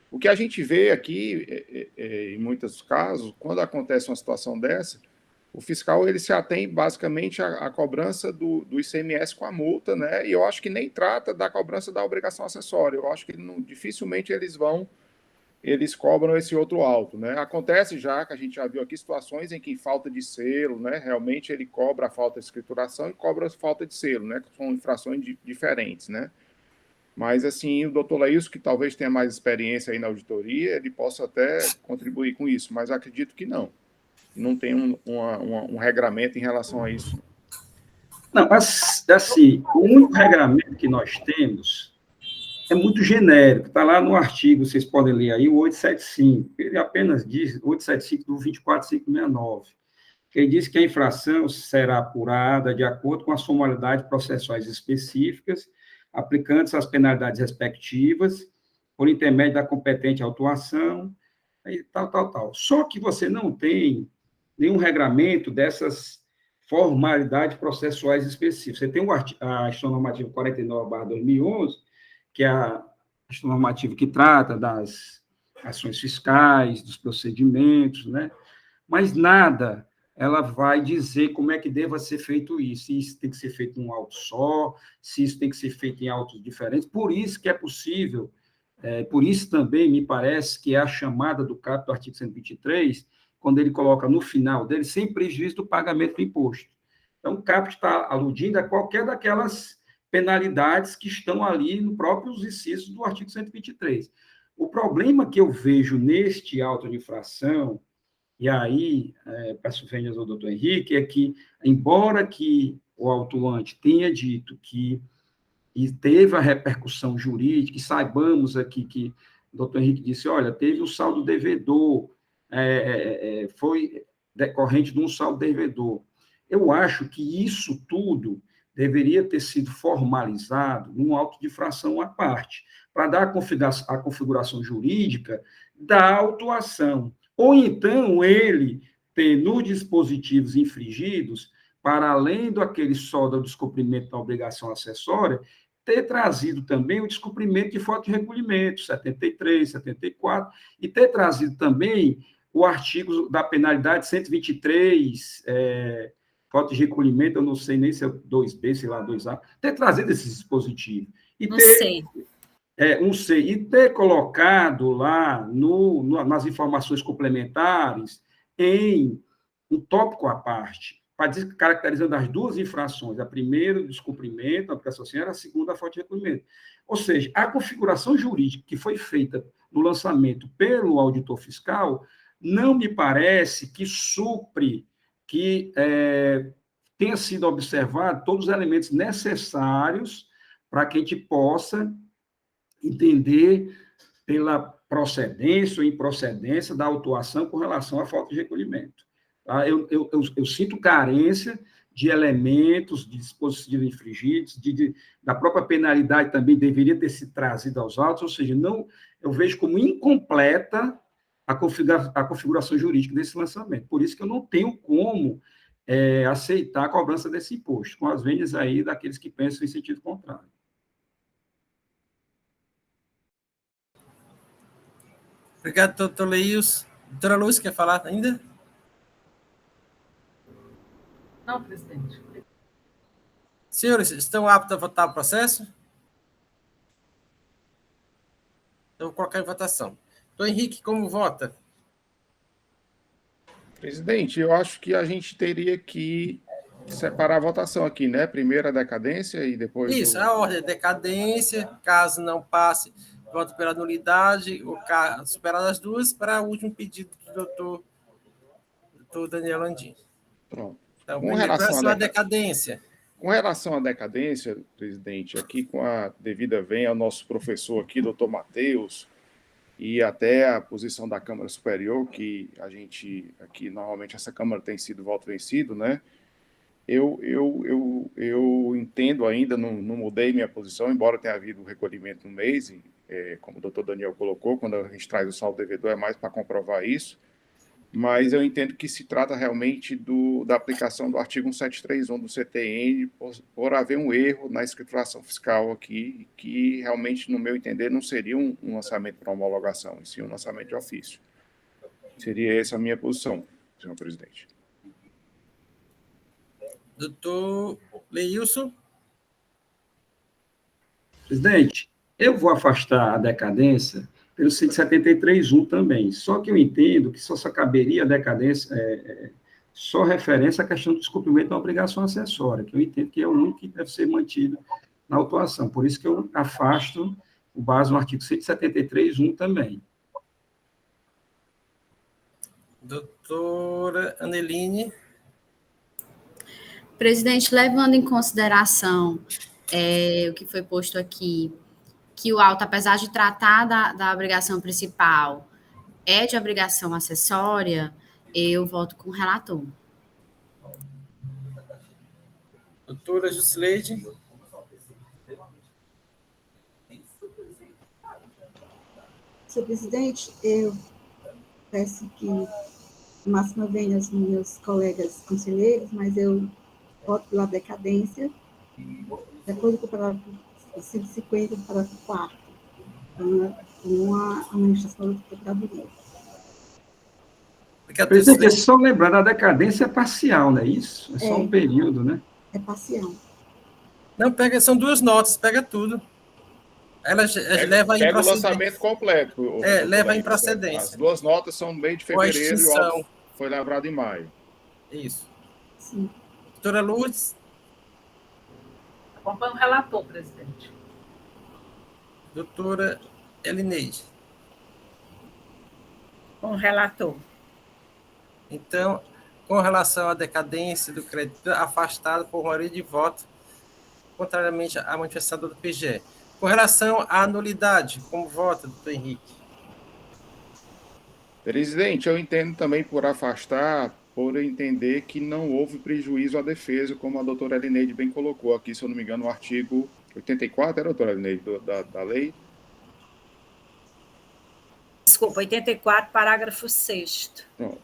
O que a gente vê aqui, em muitos casos, quando acontece uma situação dessa, o fiscal ele se atém basicamente à cobrança do ICMS com a multa, né? E eu acho que nem trata da cobrança da obrigação acessória. Eu acho que dificilmente eles cobram esse outro auto, né? Acontece já, que a gente já viu aqui, situações em que falta de selo, né? Realmente ele cobra a falta de escrituração e cobra a falta de selo, né? Que são infrações diferentes, né? Mas, assim, o doutor Laílson, que talvez tenha mais experiência aí na auditoria, ele possa até contribuir com isso, mas acredito que não. Não tem um regramento em relação a isso. Não, mas, assim, o único regramento que nós temos é muito genérico, está lá no artigo, vocês podem ler aí, o 875, ele apenas diz, 875 do 24569, que ele diz que a infração será apurada de acordo com as formalidades processuais específicas, aplicando-se as penalidades respectivas, por intermédio da competente autuação, e tal. Só que você não tem nenhum regramento dessas formalidades processuais específicas. Você tem a Instrução Normativa 49/2011, que é a Instrução Normativa que trata das ações fiscais, dos procedimentos, né? Mas nada ela vai dizer como é que deva ser feito isso, se isso tem que ser feito em um auto só, se isso tem que ser feito em autos diferentes. Por isso que é possível, por isso também me parece que é a chamada do caput do artigo 123, quando ele coloca no final dele, sem prejuízo do pagamento do imposto. Então, o caput está aludindo a qualquer daquelas penalidades que estão ali no próprios incisos do artigo 123. O problema que eu vejo neste auto de infração, e aí, peço vênias ao doutor Henrique, é que, embora que o autuante tenha dito que e teve a repercussão jurídica, e saibamos aqui que o doutor Henrique disse, olha, teve um saldo devedor, foi decorrente de um saldo devedor. Eu acho que isso tudo deveria ter sido formalizado num auto de infração à parte, para dar a configuração jurídica da autuação. Ou então ele ter nos dispositivos infringidos, para além daquele só do descumprimento da obrigação acessória, ter trazido também o descumprimento de fato de recolhimento, 73, 74, e ter trazido também o artigo da penalidade 123, falta de recolhimento, eu não sei nem se é 2B, sei lá, 2A, ter trazido esse dispositivo. E Não ter, sei. e ter colocado lá nas informações complementares em um tópico à parte, caracterizando as duas infrações, a primeira, o descumprimento, a aplicação assim, a segunda, a falta de recolhimento. Ou seja, a configuração jurídica que foi feita no lançamento pelo auditor fiscal não me parece que supre, que tenha sido observado todos os elementos necessários para que a gente possa entender pela procedência ou improcedência da autuação com relação à falta de recolhimento. Tá? Eu sinto carência de elementos, de dispositivos infringidos, da própria penalidade também deveria ter sido trazida aos autos, ou seja, não, eu vejo como incompleta a configuração jurídica desse lançamento. Por isso que eu não tenho como aceitar a cobrança desse imposto, com as vendas aí daqueles que pensam em sentido contrário. Obrigado, doutor Leils. Doutora Luz, quer falar ainda? Não, presidente. Senhores, estão aptos a votar o processo? Eu vou colocar em votação. Doutor Henrique, como vota? Presidente, eu acho que a gente teria que separar a votação aqui, né? Primeiro a decadência e depois... Isso, a ordem é decadência, caso não passe, voto pela nulidade, ou superar as duas, para o último pedido do doutor Daniel Landim. Pronto. Então, próximo a decadência. Com relação à decadência, presidente, aqui com a devida vem ao nosso professor aqui, doutor Matheus, e até a posição da Câmara Superior, que a gente, aqui, normalmente essa Câmara tem sido voto vencido, né? Eu entendo ainda, não mudei minha posição, embora tenha havido recolhimento no mês, como o doutor Daniel colocou, quando a gente traz o saldo devedor é mais para comprovar isso, mas eu entendo que se trata realmente da aplicação do artigo 1731 do CTN por haver um erro na escrituração fiscal aqui, que realmente, no meu entender, não seria um lançamento para homologação, e sim um lançamento de ofício. Seria essa a minha posição, senhor presidente. Doutor Leilson. Presidente, eu vou afastar a decadência pelo 173.1 também, só que eu entendo que só caberia a decadência, só referência à questão do descumprimento da obrigação acessória, que eu entendo que é o único que deve ser mantido na autuação, por isso que eu afasto o base no artigo 173.1 também. Doutora Aneline. Presidente, levando em consideração o que foi posto aqui, que o auto, apesar de tratar da obrigação principal, é de obrigação acessória, eu voto com o relator. Doutora Jusileide. Senhor presidente, eu peço que máxima venha aos meus colegas conselheiros, mas eu voto pela decadência, de acordo com o parágrafo 150 do parágrafo 4º, com a administração da Procuradoria. Presidente, é só lembrar, a decadência é parcial, não é isso? É só um período, né? É parcial. Não, são duas notas, pega tudo. Elas levam pega o lançamento completo. Leva em procedência. As duas notas são bem de fevereiro e o auto foi lavrado em maio. Isso. Sim. Doutora Lourdes. Acompanho o relator, presidente. Doutora Elineide. Com o relator. Então, com relação à decadência do creditor, afastado por maioria de voto, contrariamente à manifestação do PGE. Com relação à nulidade, como vota, doutor Henrique? Presidente, eu entendo também por afastar, por entender que não houve prejuízo à defesa, como a doutora Elineide bem colocou aqui, se eu não me engano, no artigo 84, era, doutora Elineide, da lei? Desculpa, 84, parágrafo 6º. Pronto,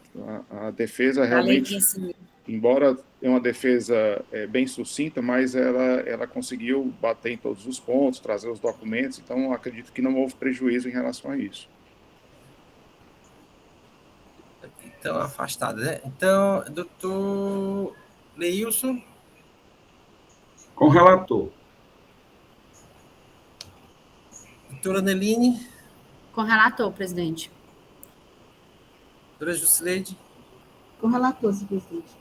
a defesa Da lei realmente, 15.000. embora é uma defesa bem sucinta, mas ela conseguiu bater em todos os pontos, trazer os documentos, então acredito que não houve prejuízo em relação a isso. Então, afastado, né? Então, doutor Leilson. Com o relator. Doutora Neline. Com o relator, presidente. Doutora Jusileide. Com o relator, senhor presidente.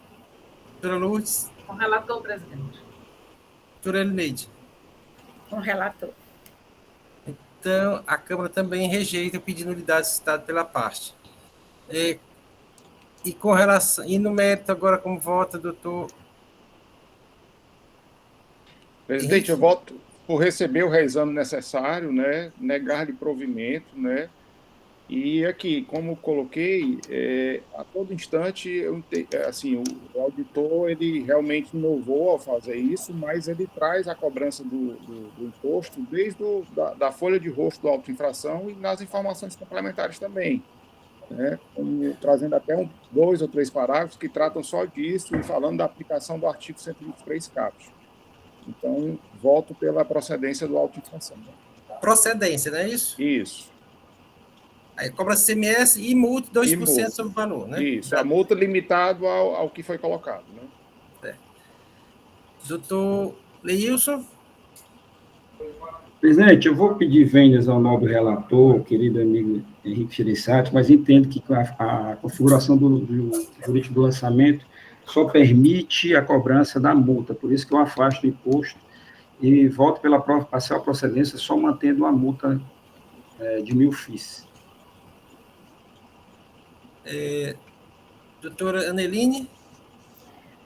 Doutora Lourdes. Com o relator, presidente. Doutora Elineide. Com o relator. Então, a Câmara também rejeita o pedido de nulidade citado pela parte. E com relação, e no mérito agora como vota, doutor... Presidente, eu voto por receber o reexame necessário, né, negar-lhe provimento, né, e aqui, como coloquei, a todo instante, assim, o auditor, ele realmente inovou ao fazer isso, mas ele traz a cobrança do imposto desde da folha de rosto do auto-infração e nas informações complementares também, né, trazendo até 2 ou 3 parágrafos que tratam só disso e falando da aplicação do artigo 123 caput. Então, voto pela procedência do auto-infração. Procedência, não é isso? Isso. Aí cobra CMS e multa 2% sobre o valor, né? Isso, a multa limitado ao que foi colocado, né? Doutor Leilson. Presidente, eu vou pedir vendas ao nobre relator, querido amigo Henrique Gereissati, mas entendo que a configuração do jurídico do lançamento só permite a cobrança da multa, por isso que eu afasto o imposto e voto pela parcial procedência, só mantendo a multa de 1.000 FIIs. Doutora Aneline.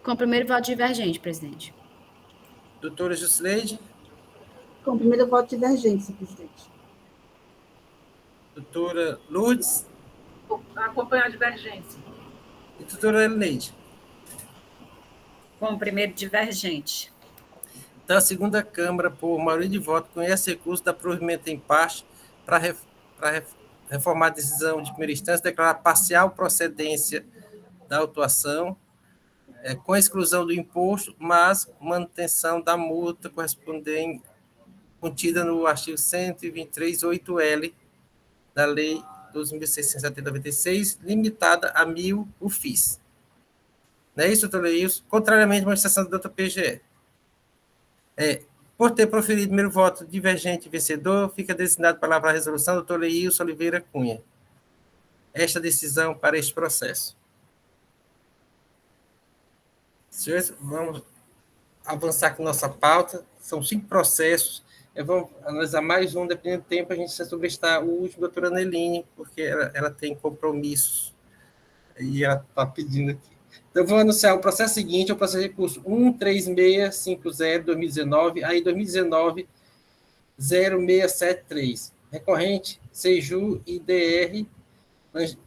Com o primeiro voto divergente, presidente. Doutora Jusileide. Com o primeiro voto divergente, senhor presidente. Doutora Lourdes. Acompanhar a divergência. E doutora Elineide. Com o primeiro divergente. Então, a segunda Câmara, por maioria de votos, conhece recurso da provimento em parte para reformar a decisão de primeira instância, declarar parcial procedência da autuação, com exclusão do imposto, mas manutenção da multa correspondente contida no artigo 123.8L da Lei 12.670/96, limitada a 1.000 UFIs. Não é isso, doutor Leilson? Contrariamente à manifestação do doutor PGE. Por ter proferido o primeiro voto divergente e vencedor, fica designado para lavrar a resolução doutor Leilson Oliveira Cunha. Esta decisão para este processo. Senhores, vamos avançar com nossa pauta. São 5 processos. Vamos analisar mais um, dependendo do tempo, a gente vai sobrestar o último, doutora Aneline, porque ela tem compromissos. E ela está pedindo aqui. Então, vou anunciar o processo seguinte, o processo de recurso 13650-2019, aí 2019-0673. Recorrente, Seju e DR,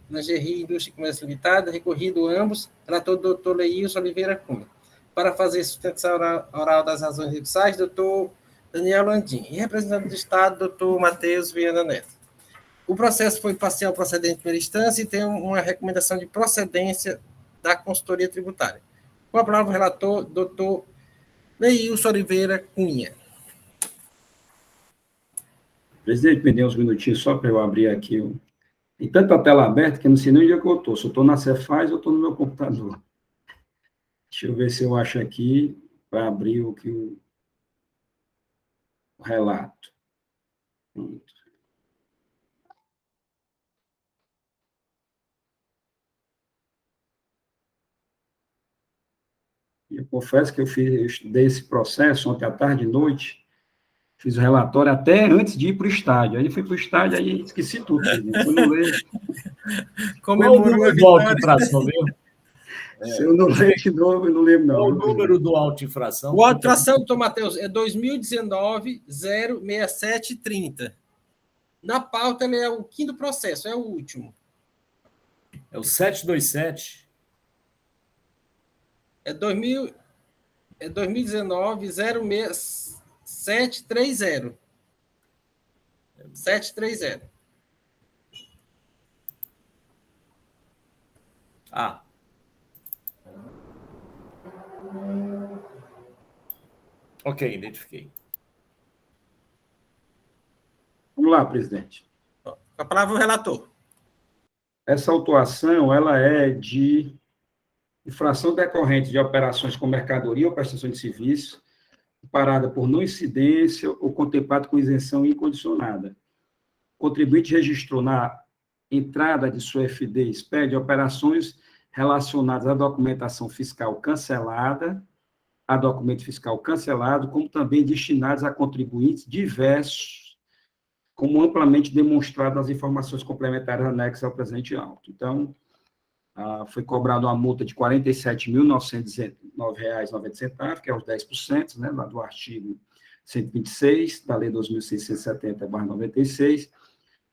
Lingerie Indústria e Comércio Limitada, recorrido ambos, relator doutor Leilson Oliveira Cunha. Para fazer sustentação oral das razões recursais, doutor Daniel Landim. E representante do Estado, doutor Matheus Viana Neto. O processo foi parcial procedente de primeira instância e tem uma recomendação de procedência da consultoria tributária. Com a palavra o relator, doutor Leilson Oliveira Cunha. Presidente, me dê uns minutinhos só para eu abrir aqui. Tem tanta tela aberta que eu não sei nem onde é que eu estou. Se eu estou na Cefaz ou estou no meu computador. Deixa eu ver se eu acho aqui para abrir o relato. Pronto. Eu confesso que eu estudei esse processo ontem à tarde e noite, fiz o relatório até antes de ir para o estádio. Aí fui para o estádio, aí esqueci tudo. Eu não leio. Comemorou a vitória. Se eu não ler de novo, eu não lembro, não. Qual o número do auto-infração? O auto-infração, doutor Matheus, é 2019-06730. Na pauta, ele é o quinto processo, é o último. É o 727. É 2019-06730. 730. Ah. Ok, identifiquei. Vamos lá, presidente. A palavra o relator. Essa autuação, ela é de infração decorrente de operações com mercadoria ou prestação de serviço, parada por não incidência ou contemplado com isenção incondicionada. O contribuinte registrou na entrada de sua FD SPED operações relacionadas à documentação fiscal cancelada, a documento fiscal cancelado, como também destinados a contribuintes diversos, como amplamente demonstrado nas informações complementares anexas ao presente auto. Então, foi cobrada uma multa de R$ 47.919,90, que é os 10%, né, lá do artigo 126 da Lei 2.670/96,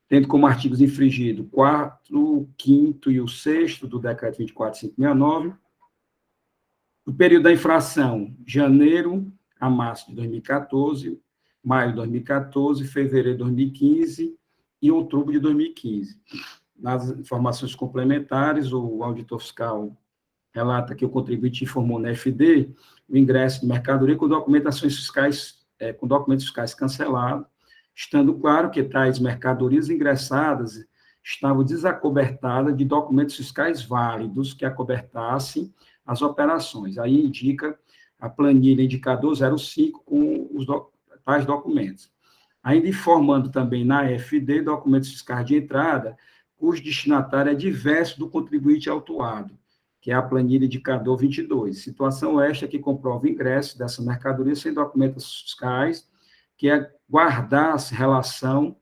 tendo como artigos infringidos o 4º, o 5º e o 6º do Decreto 24.569. O período da infração, janeiro a março de 2014, maio de 2014, fevereiro de 2015 e outubro de 2015. Nas informações complementares, o auditor fiscal relata que o contribuinte informou na FD o ingresso de mercadoria com documentos fiscais cancelados, estando claro que tais mercadorias ingressadas estavam desacobertadas de documentos fiscais válidos que acobertassem as operações. Aí indica a planilha indicador 05 com tais documentos. Ainda informando também na FD documentos fiscais de entrada, cujo destinatário é diverso do contribuinte autuado, que é a planilha indicador 22. Situação esta que comprova o ingresso dessa mercadoria sem documentos fiscais, que é guardar-se relação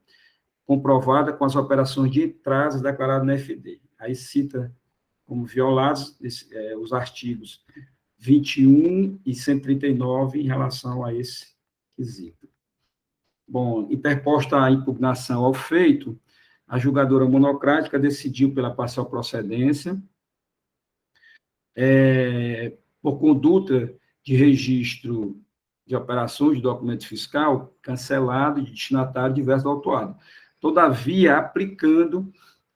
comprovada com as operações de entrada declaradas na FD. Aí cita como violados os artigos 21 e 139 em relação a esse quesito. Bom, interposta a impugnação ao feito, a julgadora monocrática decidiu pela parcial procedência, por conduta de registro de operações de documento fiscal cancelado de destinatário diverso do autuado. Todavia, aplicando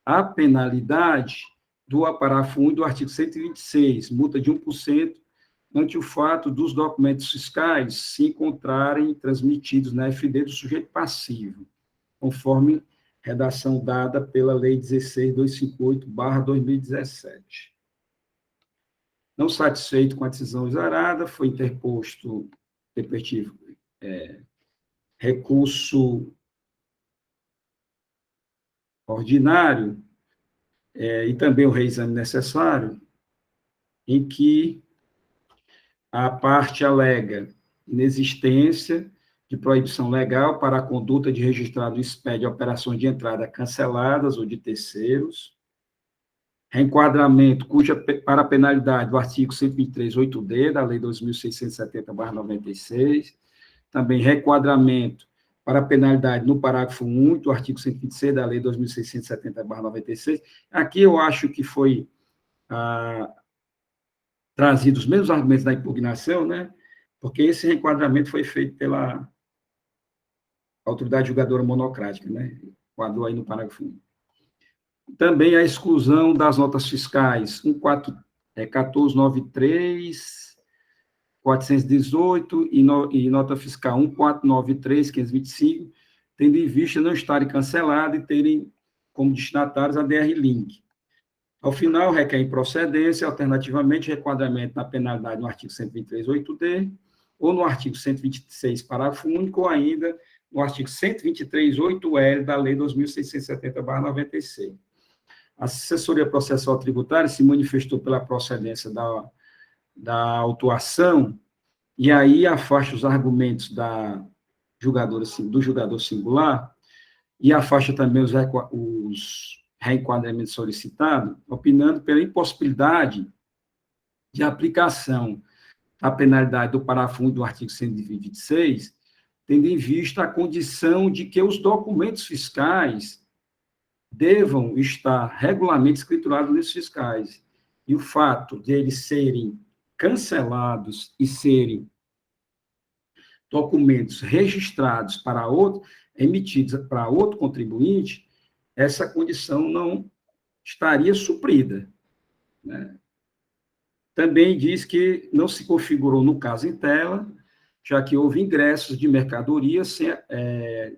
a penalidade do parágrafo 1 do artigo 126, multa de 1%, ante o fato dos documentos fiscais se encontrarem transmitidos na FD do sujeito passivo, conforme redação dada pela Lei 16.258/2017. Não satisfeito com a decisão exarada, foi interposto respectivo recurso ordinário e também o reexame necessário, em que a parte alega inexistência de proibição legal para a conduta de registrado SPED operações de entrada canceladas ou de terceiros, reenquadramento para a penalidade do artigo 123.8d da Lei 2.670/96, também reenquadramento para a penalidade no parágrafo 1 do artigo 126 da Lei 2.670/96. Aqui eu acho que foi trazido os mesmos argumentos da impugnação, né? Porque esse reenquadramento foi feito pela autoridade julgadora monocrática, né? Enquadrou aí no parágrafo 1. Também a exclusão das notas fiscais 1493, 418 e nota fiscal 1493, 525, tendo em vista não estarem canceladas e terem como destinatários a DR Link. Ao final, requer improcedência, alternativamente, requadramento na penalidade no artigo 123.8d, ou no artigo 126, parágrafo único, ou ainda no artigo 123.8l da Lei 2.670/96. A assessoria processual tributária se manifestou pela procedência da autuação, e aí afasta os argumentos do julgador singular, e afasta também os reenquadramentos solicitados, opinando pela impossibilidade de aplicação da penalidade do parágrafo 1 do artigo 126, tendo em vista a condição de que os documentos fiscais devam estar regularmente escriturados nos fiscais. E o fato de eles serem cancelados e serem documentos registrados para outro, emitidos para outro contribuinte, essa condição não estaria suprida, né? Também diz que não se configurou no caso em tela, já que houve ingressos de mercadorias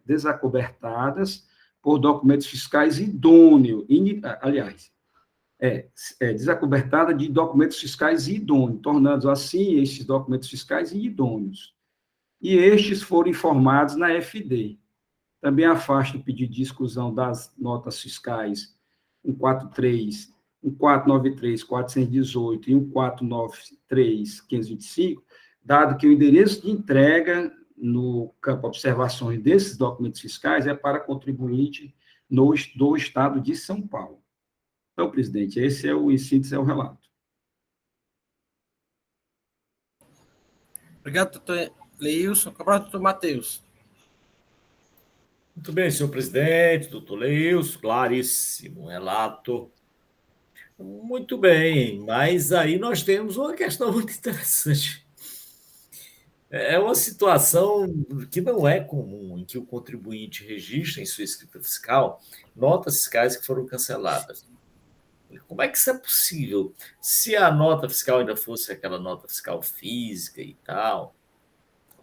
desacobertadas por documentos fiscais idôneos, desacobertada de documentos fiscais idôneos, tornando assim esses documentos fiscais idôneos. E estes foram informados na FD. Também afasta o pedido de exclusão das notas fiscais 143, 1493, 418 e 1493, 525, dado que o endereço de entrega no campo observações desses documentos fiscais é para contribuinte do Estado de São Paulo. Então, presidente, esse é em síntese, é o relato. Obrigado, doutor Leilson. Cobrar, doutor Matheus. Muito bem, senhor presidente, doutor Leilson, claríssimo relato. Muito bem, mas aí nós temos uma questão muito interessante. É uma situação que não é comum, em que o contribuinte registra em sua escrita fiscal notas fiscais que foram canceladas. Como é que isso é possível? Se a nota fiscal ainda fosse aquela nota fiscal física e tal,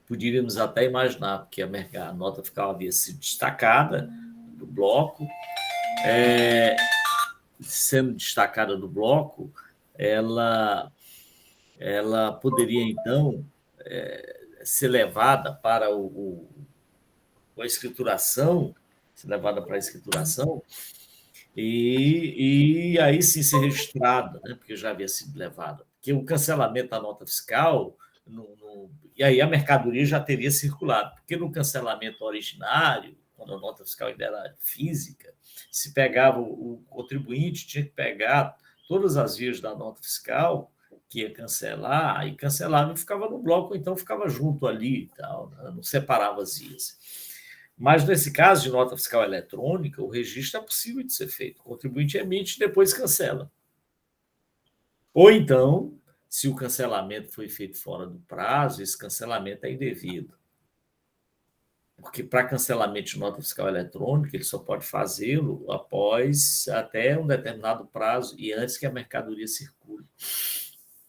poderíamos até imaginar, porque a nota fiscal havia sido destacada do bloco, sendo destacada do bloco, ela poderia, então, ser levada para a escrituração, e aí sim ser registrada, né, porque já havia sido levada. Porque o cancelamento da nota fiscal, e aí a mercadoria já teria circulado, porque no cancelamento originário, quando a nota fiscal ainda era física, se pegava o contribuinte, tinha que pegar todas as vias da nota fiscal que ia cancelar, e cancelava e ficava no bloco, então ficava junto ali, tal, não separava as vias. Mas, nesse caso de nota fiscal eletrônica, o registro é possível de ser feito. O contribuinte emite e depois cancela. Ou então, se o cancelamento foi feito fora do prazo, esse cancelamento é indevido. Porque, para cancelamento de nota fiscal eletrônica, ele só pode fazê-lo após até um determinado prazo e antes que a mercadoria circule.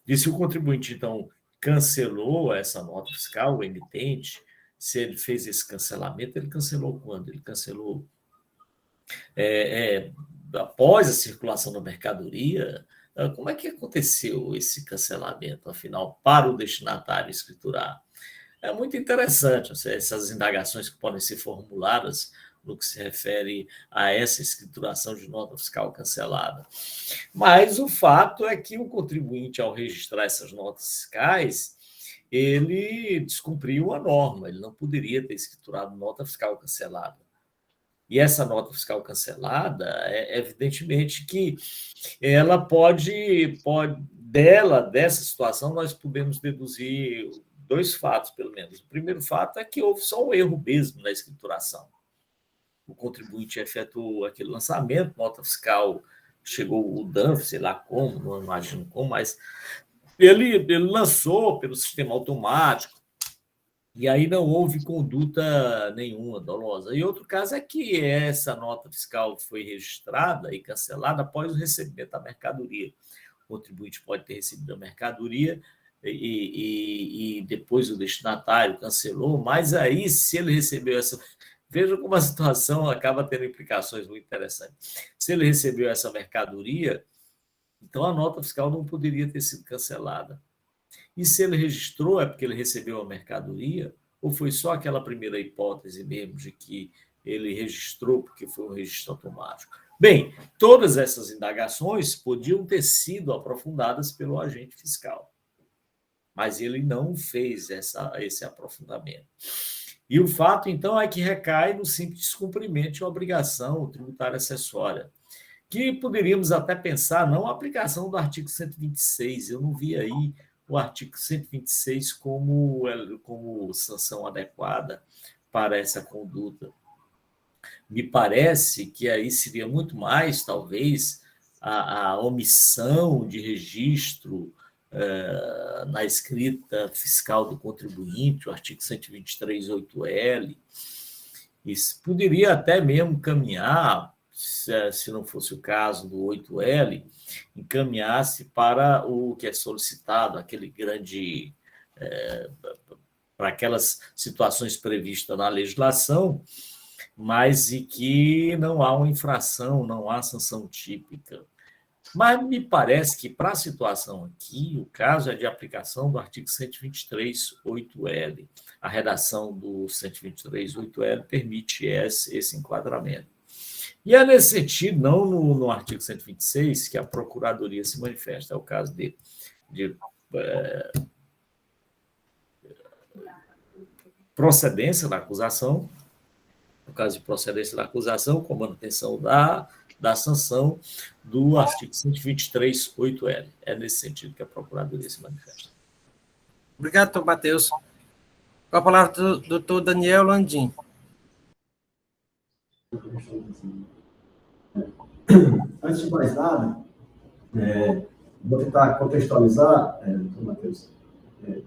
E se o contribuinte, então, cancelou essa nota fiscal, o emitente, se ele fez esse cancelamento, ele cancelou quando? Ele cancelou após a circulação da mercadoria. Como é que aconteceu esse cancelamento, afinal, para o destinatário escriturar? É muito interessante essas indagações que podem ser formuladas no que se refere a essa escrituração de nota fiscal cancelada. Mas o fato é que o contribuinte, ao registrar essas notas fiscais, ele descumpriu a norma, ele não poderia ter escriturado nota fiscal cancelada. E essa nota fiscal cancelada, evidentemente que ela dessa situação, nós podemos deduzir 2 fatos, pelo menos. O primeiro fato é que houve só um erro mesmo na escrituração. O contribuinte efetuou aquele lançamento, nota fiscal, chegou o DANF, sei lá como, não imagino como, mas ele lançou pelo sistema automático, e aí não houve conduta nenhuma dolosa. E outro caso é que essa nota fiscal foi registrada e cancelada após o recebimento da mercadoria. O contribuinte pode ter recebido a mercadoria e depois o destinatário cancelou, mas aí, se ele recebeu essa... Veja como a situação acaba tendo implicações muito interessantes. Se ele recebeu essa mercadoria, então a nota fiscal não poderia ter sido cancelada. E se ele registrou, é porque ele recebeu a mercadoria, ou foi só aquela primeira hipótese mesmo de que ele registrou porque foi um registro automático? Bem, todas essas indagações podiam ter sido aprofundadas pelo agente fiscal, mas ele não fez esse aprofundamento. E o fato, então, é que recai no simples descumprimento de uma obrigação tributária acessória, que poderíamos até pensar, não a aplicação do artigo 126, eu não vi aí o artigo 126 como sanção adequada para essa conduta. Me parece que aí seria muito mais, talvez, a omissão de registro na escrita fiscal do contribuinte, o artigo 123.8L. Isso poderia até mesmo caminhar, se não fosse o caso do 8L, encaminhasse para o que é solicitado, aquele grande, para aquelas situações previstas na legislação, mas e que não há uma infração, não há sanção típica. Mas me parece que, para a situação aqui, o caso é de aplicação do artigo 123.8L. A redação do 123.8L permite esse enquadramento. E é nesse sentido, não no artigo 126, que a Procuradoria se manifesta. É o caso de procedência da acusação, no caso de procedência da acusação, com manutenção da sanção do artigo 123.8L. É nesse sentido que a Procuradoria se manifesta. Obrigado, doutor Matheus. Com a palavra do doutor Daniel Landim. Antes de mais nada, vou tentar contextualizar, doutor Matheus,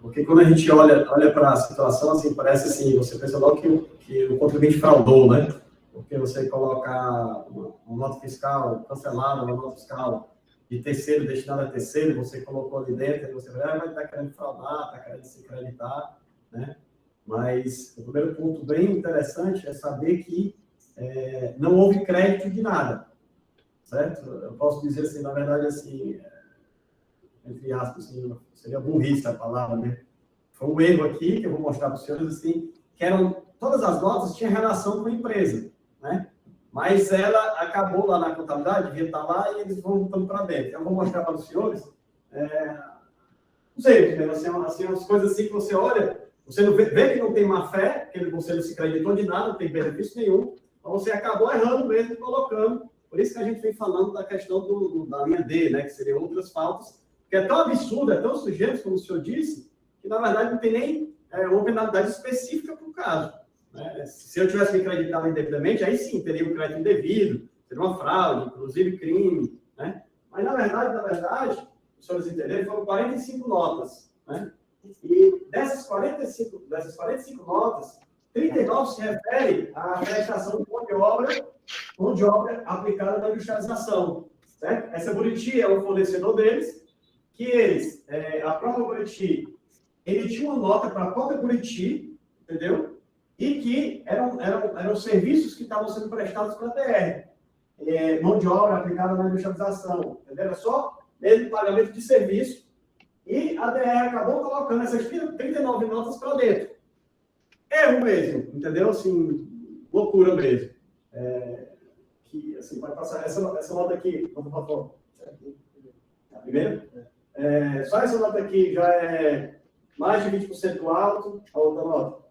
porque quando a gente olha para a situação, assim, parece assim, você pensa logo que o contribuinte fraudou, né? Porque você coloca uma nota fiscal cancelada, uma nota fiscal de terceiro, destinada a terceiro, você colocou ali dentro, e você vai estar querendo fraudar, está querendo se acreditar, né? Mas o primeiro ponto bem interessante é saber que não houve crédito de nada, certo? Eu posso dizer assim, na verdade, assim, entre aspas, assim, seria burrice a palavra, né? Foi um erro aqui, que eu vou mostrar para os senhores, assim, que todas as notas tinham relação com a empresa, né? Mas ela acabou lá na contabilidade, devia estar lá, e eles vão voltando para dentro. Eu vou mostrar para os senhores, não sei, assim, umas coisas assim que você olha, você não vê que não tem má fé, que você não se acreditou de nada, não tem benefício nenhum, então você acabou errando mesmo, colocando. Por isso que a gente vem falando da questão da linha D, né, que seriam outras faltas, que é tão absurdo, é tão sujeito, como o senhor disse, que na verdade não tem nem uma penalidade específica para o caso. Né? Se eu tivesse me acreditado indevidamente, aí sim, teria um crédito indevido, seria uma fraude, inclusive crime, né? Mas na verdade, os senhores entenderam, foram 45 notas, né? E dessas 45 notas, 39 se refere à prestação de mão de obra aplicada na industrialização, certo? Essa Buriti é o fornecedor deles, que eles, a própria Buriti, emitiu uma nota para a própria Buriti, entendeu? E que eram serviços que estavam sendo prestados para a DR. Mão de obra aplicada na industrialização, entendeu? Era só mesmo pagamento de serviço. E a DR acabou colocando essas 39 notas para dentro. Erro mesmo, entendeu? Assim, loucura mesmo. Que, assim, vai passar essa nota aqui. Vamos para fora. A primeira? Só essa nota aqui já é mais de 20% alto. A outra nota.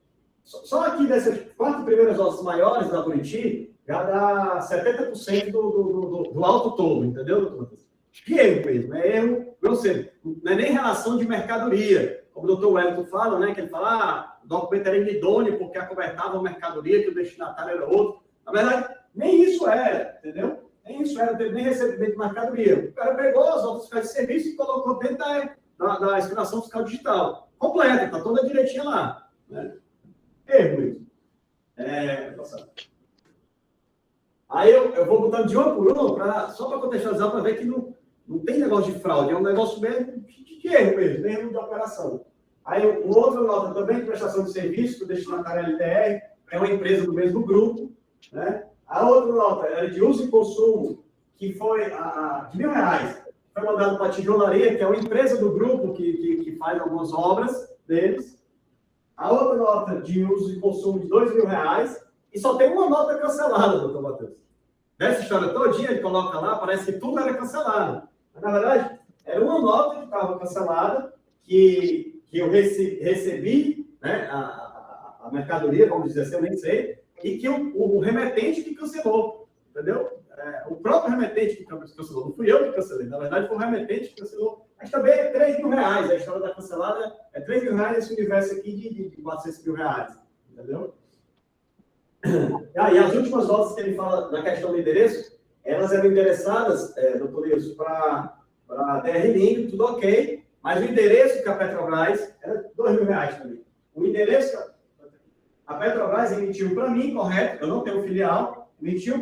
Só aqui dessas 4 primeiras notas maiores da Buriti, já dá 70% do alto todo, entendeu, doutor? Que erro mesmo, é erro grosseiro. Não é nem relação de mercadoria, como o doutor Wellington fala, né, que ele fala, o documento era inidôneo porque acobertava a mercadoria, que o destinatário era outro. Na verdade, nem isso era, entendeu? Nem isso era, não teve nem recebimento de mercadoria. O cara pegou as notas fiscais de serviço e colocou dentro da explanação fiscal digital. Completa, está toda direitinha lá, né? Erro isso. Aí eu vou botando de uma por uma, só para contextualizar, para ver que não tem negócio de fraude, é um negócio mesmo de erro mesmo, erro de operação. Aí outra nota também de prestação de serviço, do destinatário LTR, é uma empresa do mesmo grupo, né? A outra nota era de uso e consumo, que foi de R$1.000, foi mandado para a Tijolaria, que é uma empresa do grupo que faz algumas obras deles. A outra nota de uso e consumo de R$2.000, e só tem uma nota cancelada, doutor Matheus. Dessa história todinha, ele coloca lá, parece que tudo era cancelado. Mas, na verdade, era uma nota que estava cancelada, que eu recebi, né, a mercadoria, vamos dizer assim, eu nem sei, e que o remetente que cancelou, entendeu? o próprio remetente que cancelou, não fui eu que cancelei, na verdade foi o remetente que cancelou, mas também é R$3.000, a história da cancelada é R$3.000 nesse universo aqui de R$400.000, entendeu? E as últimas notas que ele fala na questão do endereço, elas eram endereçadas, doutor Wilson, para DR Link, tudo ok, mas o endereço que a Petrobras era R$2.000 também. O endereço a Petrobras emitiu para mim, correto, eu não tenho filial, emitiu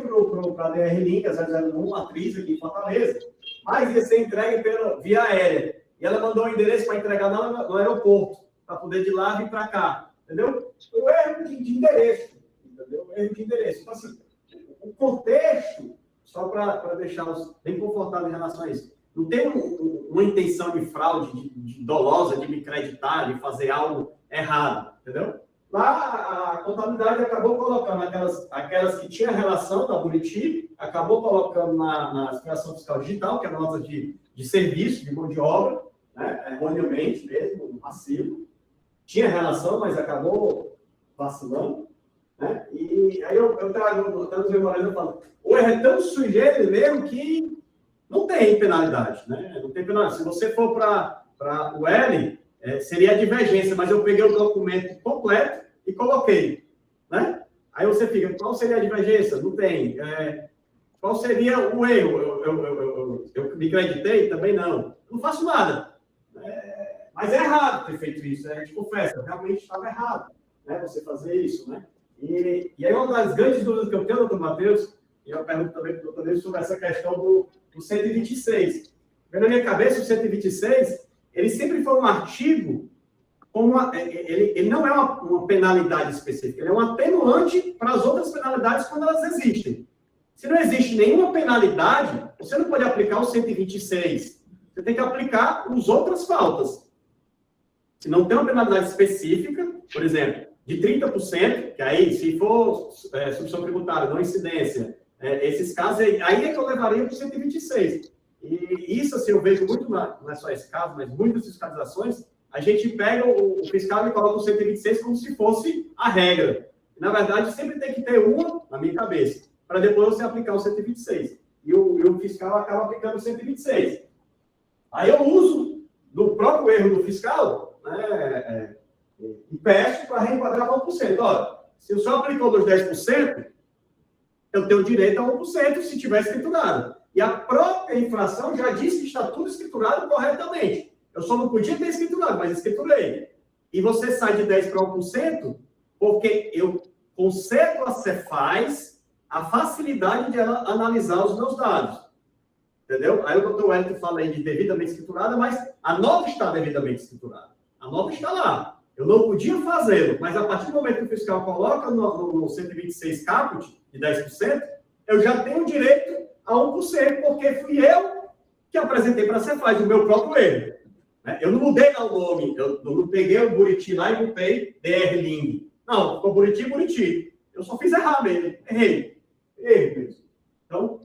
para a DR Link, a 001, matriz aqui em Fortaleza, mas ia ser entregue via aérea. E ela mandou o endereço para entregar no aeroporto, para poder de lá vir para cá, entendeu? O erro de endereço, entendeu? O erro de endereço. Então, assim, o contexto, só para deixá-los bem confortáveis em relação a isso, não tem uma intenção de fraude, de dolosa, de me creditar, de fazer algo errado, entendeu? Lá, a contabilidade acabou colocando aquelas que tinham relação da Buriti, acabou colocando na situação fiscal digital, que é a nota de serviço, de mão de obra, né? Erroneamente mesmo, passivo. Tinha relação, mas acabou vacilando. Né? E aí eu trago os memoriais e falo, o erro é tão sujeito mesmo que não tem penalidade. Né? Não tem penalidade. Se você for para o L, seria a divergência, mas eu peguei o documento completo e coloquei, né? Aí você fica, qual seria a divergência? Não tem. Qual seria o erro? Eu me creditei? Também não. Não faço nada. Mas é errado ter feito isso, a gente confessa, realmente estava errado, né? Você fazer isso, né? E aí uma das grandes dúvidas que eu tenho, doutor Matheus, e eu pergunto também para o doutor Deus sobre essa questão do 126. Na minha cabeça, o 126, ele sempre foi um artigo ele não é uma penalidade específica, ele é um atenuante para as outras penalidades quando elas existem. Se não existe nenhuma penalidade, você não pode aplicar o 126. Você tem que aplicar as outras faltas. Se não tem uma penalidade específica, por exemplo, de 30%, que aí, se for substituição tributária, não incidência, esses casos, aí é que eu levaria para o 126. E isso, assim, eu vejo muito, não é só esse caso, mas muitas fiscalizações, a gente pega o fiscal e coloca o 126 como se fosse a regra. Na verdade, sempre tem que ter uma, na minha cabeça, para depois você aplicar o 126. E o fiscal acaba aplicando o 126. Aí eu uso do próprio erro do fiscal, né, e peço para reenquadrar para 1%. Olha, se o senhor aplicou dos 10%, eu tenho direito a 1% se tiver escriturado. E a própria infração já diz que está tudo escriturado corretamente. Eu só não podia ter escriturado, mas escriturei. E você sai de 10% para 1% porque eu concedo a Cefaz a facilidade de ela analisar os meus dados. Entendeu? Aí o doutor Wellington fala aí de devidamente escriturada, mas a nota está devidamente escriturada. A nota está lá. Eu não podia fazê-lo, mas a partir do momento que o fiscal coloca no 126 caput de 10%, eu já tenho direito a 1%, porque fui eu que apresentei para a Cefaz o meu próprio erro. Eu não mudei lá o nome, eu não peguei o Buriti lá e botei DR Ling. Não, ficou Buriti. Eu só fiz errar mesmo, errei mesmo. Então,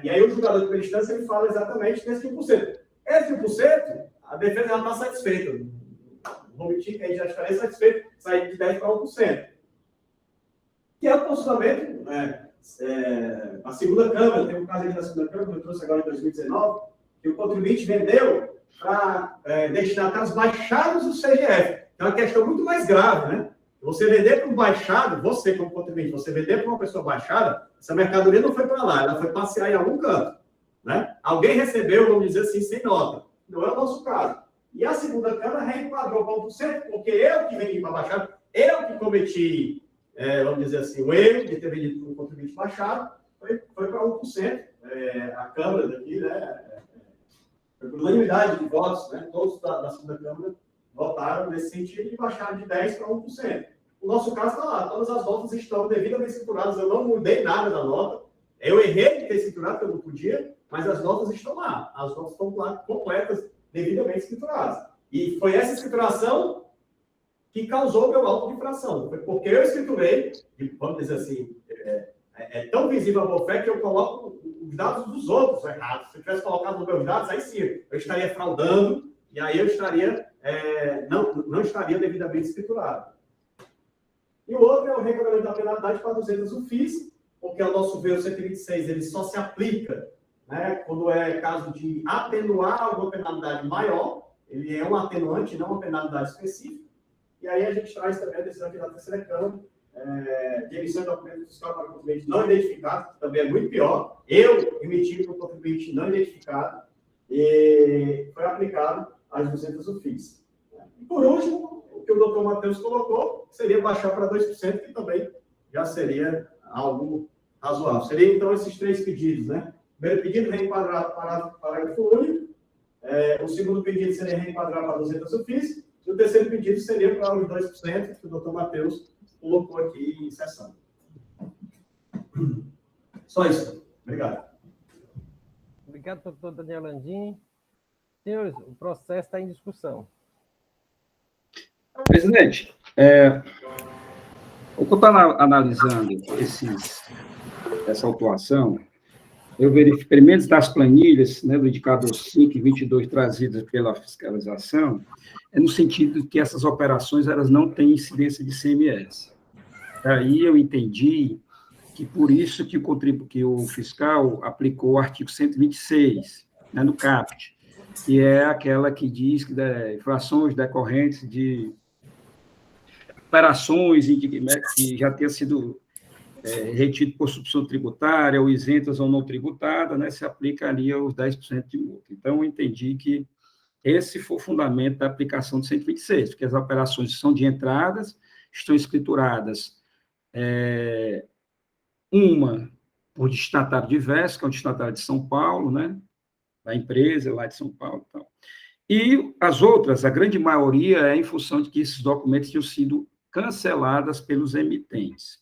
e aí o julgador de primeira instância ele fala exatamente desse 1%. Esse 1%, a defesa já está satisfeita. Vou omitir que a gente já estaria satisfeito, sair de 10% para 1%. Que é o posicionamento, a segunda Câmara, tem um caso aqui da segunda Câmara, que eu trouxe agora em 2019, que o contribuinte vendeu para destinatários baixados do CGF. É uma questão muito mais grave, né? Você vender para um baixado, você como contribuinte, você vender para uma pessoa baixada, essa mercadoria não foi para lá, ela foi passear em algum canto, né? Alguém recebeu, vamos dizer assim, sem nota. Não é o nosso caso. E a segunda Câmara reenquadrou para 1%, porque eu que vendi para baixado, eu que cometi, vamos dizer assim, o erro de ter vendido para um contribuinte baixado, foi para 1%. A Câmara daqui, né? Foi por unanimidade de votos, né? Todos da segunda Câmara votaram nesse sentido e baixaram de 10% para 1%. O nosso caso está lá, todas as notas estão devidamente escrituradas, eu não mudei nada da nota, eu errei de ter escriturado, porque eu não podia, mas as notas estão lá, as notas estão lá completas, devidamente escrituradas. E foi essa escrituração que causou o meu auto de infração, foi porque eu escriturei, e vamos dizer assim, é tão visível a boa-fé que eu coloco os dados dos outros errados. Se eu tivesse colocado os meus dados, aí sim, eu estaria fraudando, e aí eu estaria, não estaria devidamente escriturado. E o outro é o recolhimento da penalidade para 200 UFIS, porque, ao nosso ver, o 126 ele só se aplica, né, quando é caso de atenuar alguma penalidade maior, ele é um atenuante, não uma penalidade específica, e aí a gente traz também a decisão aqui da terceira Câmara, de emissão de documento fiscal para contribuinte não identificado, que também é muito pior. Eu emiti para o contribuinte não identificado e foi aplicado as 200 UFIs. E, por último, o que o doutor Matheus colocou seria baixar para 2%, que também já seria algo razoável. Seriam, então, esses 3 pedidos, né? Primeiro pedido, reenquadrar para parágrafo único. O segundo pedido seria reenquadrar para 200 UFIs. E o terceiro pedido seria para os 2%, que o doutor Matheus colocou aqui em sessão. Só isso. Obrigado. Obrigado, doutor Daniel Landim. Senhores, o processo está em discussão. Presidente, eu estou analisando essa autuação, eu verifico, pelo menos das planilhas, né, do indicador 5 e 22 trazidas pela fiscalização, no sentido de que essas operações elas não têm incidência de ICMS. Aí eu entendi que por isso que o fiscal aplicou o artigo 126, né, no CAPT, que é aquela que diz que infrações decorrentes de operações que já tenha sido retido por substituição tributária, ou isentas ou não tributadas, né, se aplicaria os 10% de multa. Então, eu entendi que esse foi o fundamento da aplicação do 126, porque as operações são de entradas, estão escrituradas, uma por destinatário diverso, que é o destinatário de São Paulo, né, da empresa lá de São Paulo. Então. E as outras, a grande maioria, é em função de que esses documentos tinham sido cancelados pelos emitentes.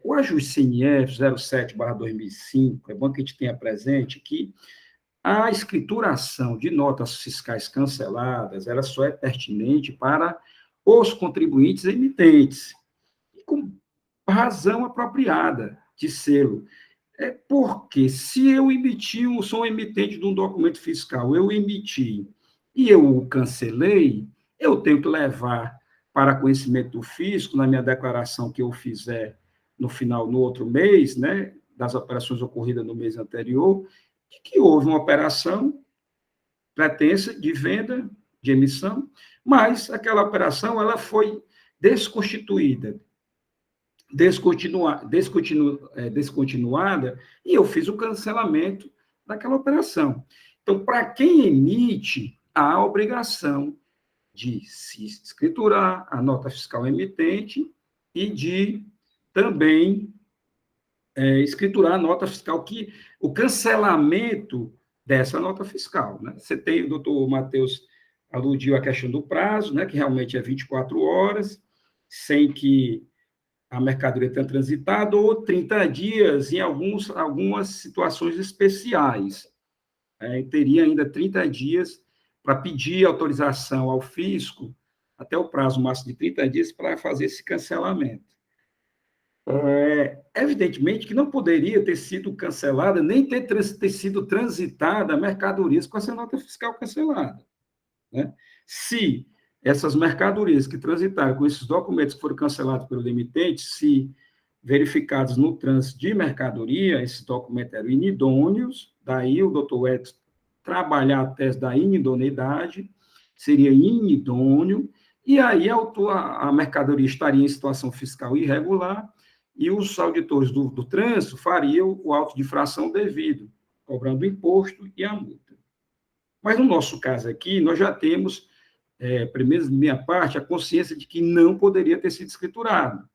O ajuste CNF 07/2005, é bom que a gente tenha presente que a escrituração de notas fiscais canceladas, ela só é pertinente para os contribuintes emitentes, e com razão apropriada de selo. Porque se eu sou um emitente de um documento fiscal, eu emiti e eu o cancelei, eu tenho que levar para conhecimento do fisco, na minha declaração que eu fizer no outro mês, né, das operações ocorridas no mês anterior, que houve uma operação pretensa de venda, de emissão, mas aquela operação ela foi descontinuada, e eu fiz o cancelamento daquela operação. Então, para quem emite, há a obrigação de se escriturar a nota fiscal emitente e de também escriturar a nota fiscal, o cancelamento dessa nota fiscal. Né? Você tem, o doutor Matheus aludiu à questão do prazo, né, que realmente é 24 horas, sem que a mercadoria tenha transitado, ou 30 dias em algumas situações especiais. Teria ainda 30 dias para pedir autorização ao fisco, até o prazo máximo de 30 dias, para fazer esse cancelamento. Evidentemente que não poderia ter sido cancelada, nem ter sido transitada mercadorias com essa nota fiscal cancelada. Né? Se essas mercadorias que transitaram com esses documentos que foram cancelados pelo emitente, se verificados no trânsito de mercadoria, esses documentos eram inidôneos, daí o doutor Edson trabalhar a tese da inidoneidade, seria inidôneo, e aí a mercadoria estaria em situação fiscal irregular, e os auditores do trânsito fariam o auto de infração devido, cobrando o imposto e a multa. Mas no nosso caso aqui, nós já temos, primeiro, de minha parte, a consciência de que não poderia ter sido escriturado.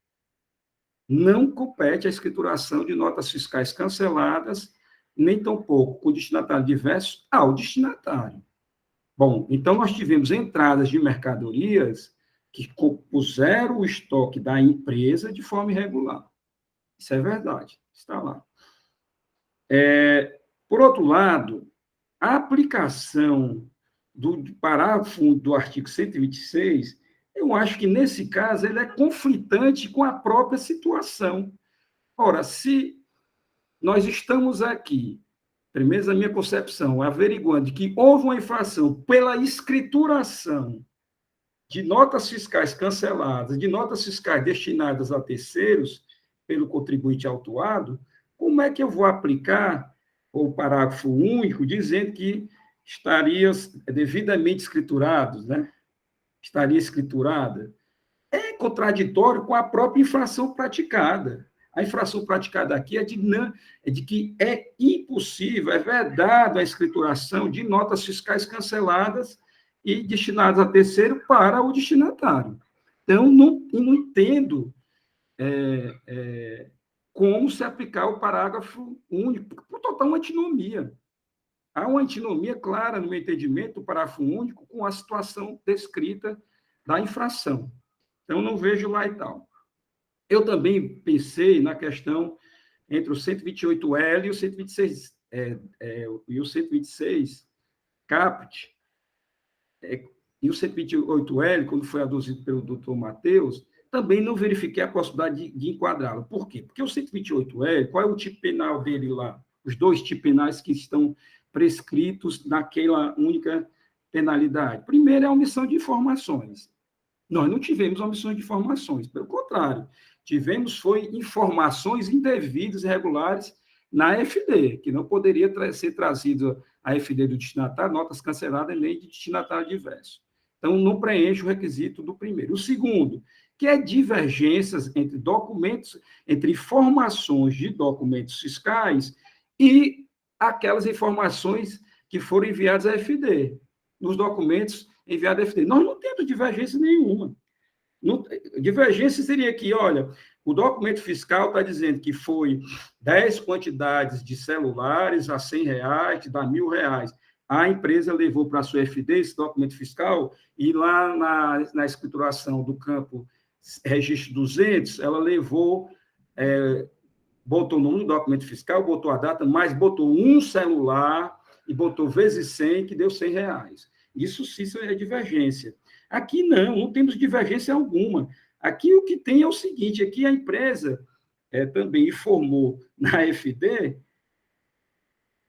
Não compete a escrituração de notas fiscais canceladas, nem tampouco com destinatário diverso ao destinatário. Bom, então nós tivemos entradas de mercadorias que compuseram o estoque da empresa de forma irregular. Isso é verdade, está lá. Por outro lado, a aplicação do parágrafo do artigo 126, eu acho que, nesse caso, ele é conflitante com a própria situação. Ora, se nós estamos aqui, pelo menos na minha concepção, averiguando que houve uma infração pela escrituração de notas fiscais canceladas, de notas fiscais destinadas a terceiros, pelo contribuinte autuado, como é que eu vou aplicar o parágrafo único dizendo que estaria devidamente escriturado, né? Estaria escriturada? É contraditório com a própria infração praticada. A infração praticada aqui é de que é impossível, é vedado a escrituração de notas fiscais canceladas e destinadas a terceiro para o destinatário. Então, não entendo como se aplicar o parágrafo único, por total antinomia. Há uma antinomia clara, no meu entendimento, do parágrafo único com a situação descrita da infração. Então, não vejo lá e tal. Eu também pensei na questão entre o 128L e o 126, e o 126 caput, e o 128L, quando foi aduzido pelo doutor Matheus, também não verifiquei a possibilidade de enquadrá-lo. Por quê? Porque o 128L, qual é o tipo penal dele lá? Os dois tipos penais que estão prescritos naquela única penalidade. Primeiro é a omissão de informações. Nós não tivemos omissão de informações, pelo contrário, tivemos informações indevidas e irregulares na FD, que não poderia ser trazido a FD do destinatário, notas canceladas nem de destinatário diverso. Então, não preenche o requisito do primeiro. O segundo, que é divergências entre documentos, entre informações de documentos fiscais e aquelas informações que foram enviadas à FD, nos documentos enviados à FD. Nós não temos divergência nenhuma. Divergência seria que, olha, o documento fiscal está dizendo que foi 10 quantidades de celulares a R$100, que dá R$1.000. A empresa levou para a sua FD esse documento fiscal e lá na escrituração do campo registro 200, ela levou, botou o número do documento fiscal, botou a data, mas botou um celular e botou vezes 100, que deu R$100. Isso sim é divergência. Aqui não temos divergência alguma. Aqui o que tem é o seguinte, aqui a empresa também informou na FD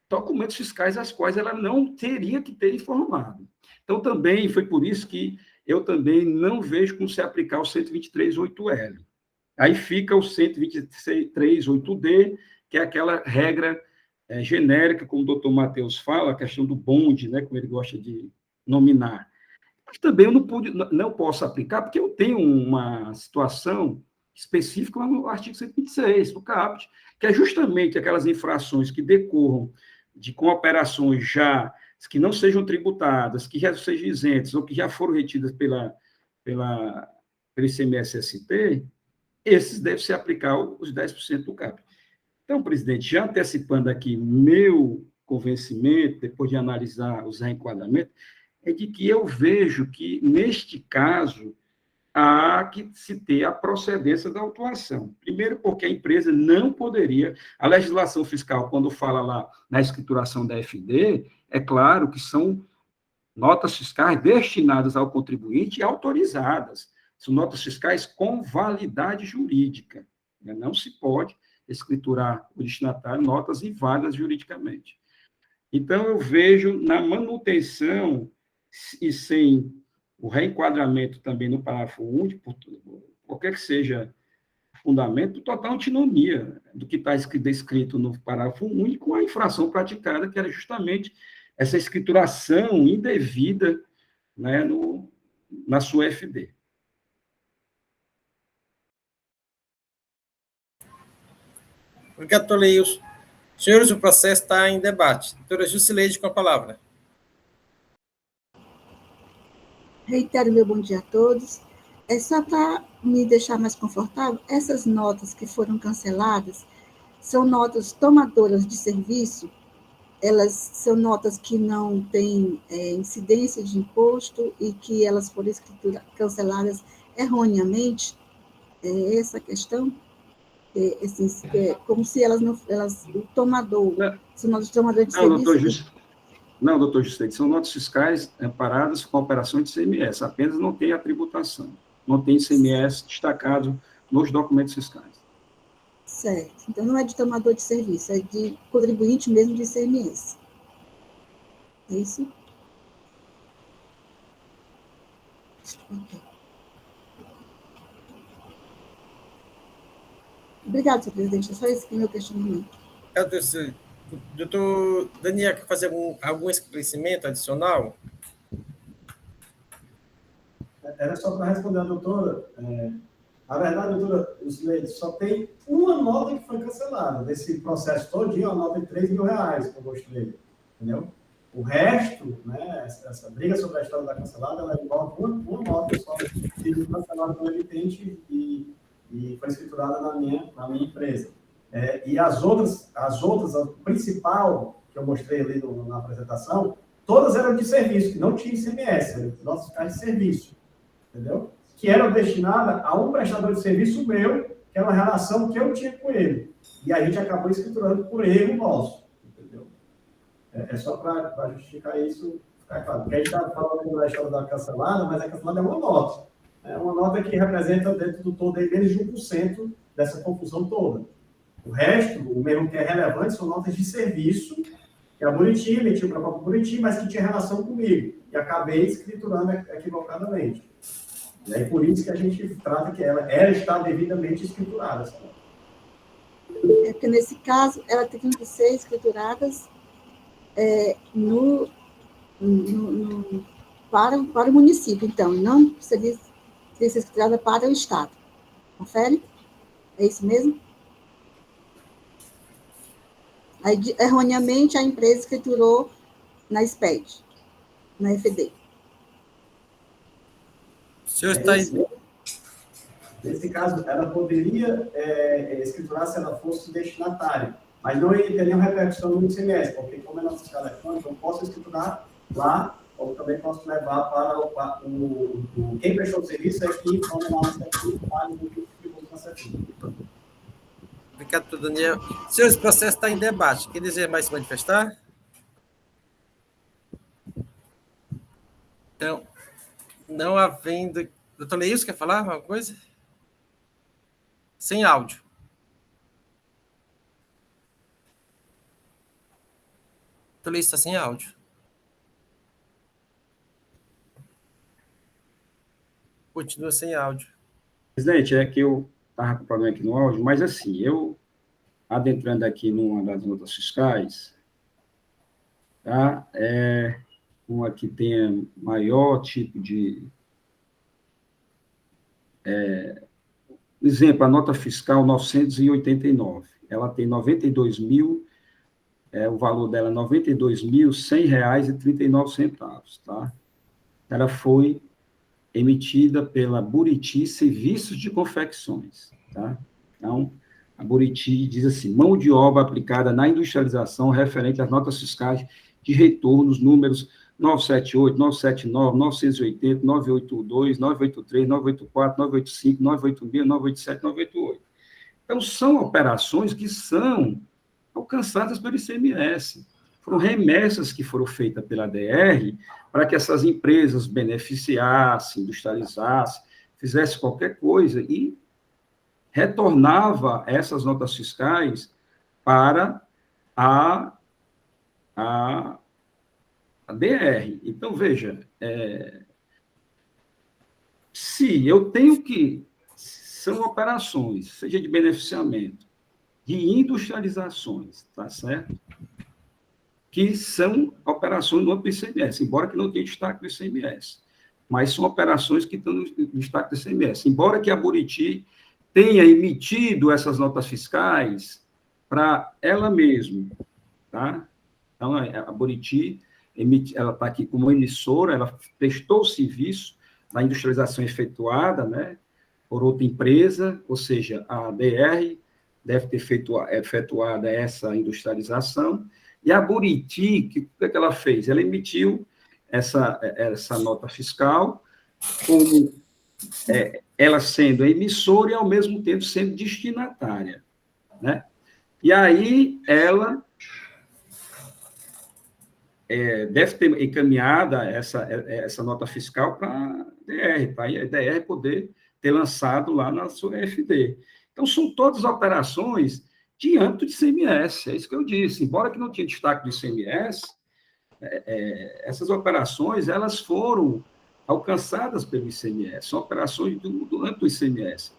documentos fiscais às quais ela não teria que ter informado. Então, também foi por isso que eu também não vejo como se aplicar o 123.8L. Aí fica o 123.8D, que é aquela regra genérica, como o doutor Matheus fala, a questão do bonde, né, como ele gosta de nominar. Mas também eu não posso aplicar, porque eu tenho uma situação específica lá no artigo 126 do CAPT, que é justamente aquelas infrações que decorram com operações já que não sejam tributadas, que já sejam isentas ou que já foram retidas pelo ICMS-ST, esses devem se aplicar os 10% do CAPT. Então, presidente, já antecipando aqui meu convencimento, depois de analisar os reenquadramentos, é de que eu vejo que, neste caso, há que se ter a procedência da autuação. Primeiro, porque a empresa não poderia... A legislação fiscal, quando fala lá na escrituração da FD, é claro que são notas fiscais destinadas ao contribuinte e autorizadas. São notas fiscais com validade jurídica. Não se pode escriturar o destinatário notas inválidas juridicamente. Então, eu vejo na manutenção e sem o reenquadramento também no parágrafo único, qualquer que seja o fundamento, total antinomia do que está descrito no parágrafo único com a infração praticada, que era justamente essa escrituração indevida, né, na sua FD. Obrigado, Toleils. Senhores, o processo está em debate. Doutora Jusileide, com a palavra. Reitero meu bom dia a todos. Só para me deixar mais confortável, essas notas que foram canceladas são notas tomadoras de serviço, elas são notas que não têm incidência de imposto e que elas foram canceladas erroneamente. É essa a questão? Assim, como se elas não... o tomador... São notas tomadoras de serviço... Não, doutor Juscelino, são notas fiscais amparadas com operações de ICMS, apenas não tem a tributação, não tem ICMS destacado nos documentos fiscais. Certo, então não é de tomador de serviço, é de contribuinte mesmo de ICMS. É isso? Ok. Obrigada, senhor presidente. É só esse que é o meu questionamento. Doutor Daniel, quer fazer algum esclarecimento adicional? Era só para responder a doutora. Na verdade, doutora, só tem uma nota que foi cancelada. Desse processo todinho, uma nota de R$3.000 que eu mostrei. Entendeu? O resto, né, essa briga sobre a história da cancelada, ela envolve uma nota só que foi cancelada pelo emitente e foi escriturada na minha empresa. E as outras, a principal que eu mostrei ali na apresentação, todas eram de serviço, que não tinha ICMS, nossos fiscais de serviço, entendeu? Que eram destinadas a um prestador de serviço meu, que era uma relação que eu tinha com ele. E a gente acabou escriturando por erro nosso, entendeu? É só para justificar isso, ficar claro. Porque a gente está falando da história da cancelada, mas a cancelada é uma nota. É uma nota que representa, dentro do todo, menos de 1% dessa confusão toda. O resto, o mesmo que é relevante, são notas de serviço, que a Buriti emitiu para a própria Buriti, mas que tinha relação comigo. E acabei escriturando equivocadamente. E aí, por isso que a gente trata que ela está devidamente escriturada. Sabe? É porque, nesse caso, ela tem que ser escrituradas para o município, então, não seria ser escriturada para o Estado. Confere? É isso mesmo? Aí, erroneamente, a empresa escriturou na SPED, na FD. O senhor está... Nesse caso, ela poderia escriturar se ela fosse destinatária, mas não ia ter nenhuma repercussão no ICMS, porque como é nossa escala eletrônica, eu posso escriturar lá, ou também posso levar para quem prestou o serviço aqui, como é nossa aqui, para o tributo nossa aqui. Obrigado, doutor Daniel. Senhor, esse processo está em debate. Quer dizer mais se manifestar? Então, não havendo... Doutor Leilson, quer falar alguma coisa? Sem áudio. Doutor Leilson está sem áudio. Continua sem áudio. Presidente, é que eu estava com problema aqui no áudio, mas assim, eu adentrando aqui numa das notas fiscais, tá? Uma que tenha maior tipo de... exemplo, a nota fiscal 989, ela tem 92 mil, o valor dela é R$ 92.100,39, tá? Ela foi emitida pela Buriti Serviços de Confecções, tá? Então, a Buriti diz assim, mão de obra aplicada na industrialização referente às notas fiscais de retornos, números 978, 979, 980, 982, 983, 984, 985, 986, 987, 988. Então, são operações que são alcançadas pelo ICMS. Foram remessas que foram feitas pela DR para que essas empresas beneficiassem, industrializassem, fizessem qualquer coisa e retornava essas notas fiscais para a DR. Então, veja, se eu tenho que... São operações, seja de beneficiamento, de industrializações, tá certo? Que são operações no âmbito do ICMS, embora que não tenha destaque do ICMS. Mas são operações que estão no destaque do ICMS. Embora que a Buriti tenha emitido essas notas fiscais para ela mesma, tá? Então, a Buriti, ela está aqui como emissora, ela prestou o serviço da industrialização efetuada, né, por outra empresa, ou seja, a DR deve ter efetuado essa industrialização, e a Buriti, o que ela fez? Ela emitiu essa nota fiscal, como ela sendo emissora e, ao mesmo tempo, sendo destinatária, né? E aí, ela deve ter encaminhado essa nota fiscal para a DR, para a DR poder ter lançado lá na sua FD. Então, são todas operações de âmbito de ICMS, é isso que eu disse. Embora que não tinha destaque do ICMS, essas operações, elas foram alcançadas pelo ICMS, são operações do âmbito do ICMS.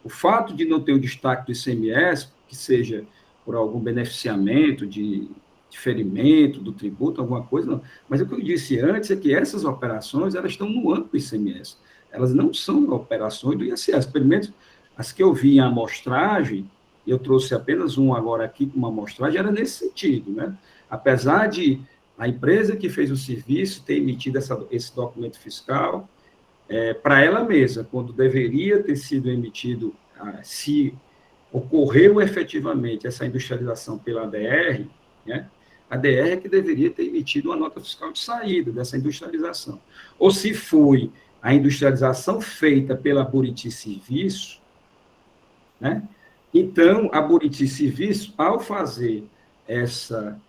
O fato de não ter o destaque do ICMS, que seja por algum beneficiamento de diferimento do tributo, alguma coisa, não. Mas o que eu disse antes é que essas operações, elas estão no âmbito do ICMS. Elas não são operações do ISS. Pelo menos as que eu vi em amostragem, eu trouxe apenas um agora aqui com uma amostragem, era nesse sentido, né? Apesar de a empresa que fez o serviço ter emitido esse documento fiscal para ela mesma, quando deveria ter sido emitido, se ocorreu efetivamente essa industrialização pela ADR, né? A ADR é que deveria ter emitido uma nota fiscal de saída dessa industrialização. Ou se foi a industrialização feita pela Buriti Serviço, né? Então, a Buriti Serviço, ao fazer essa,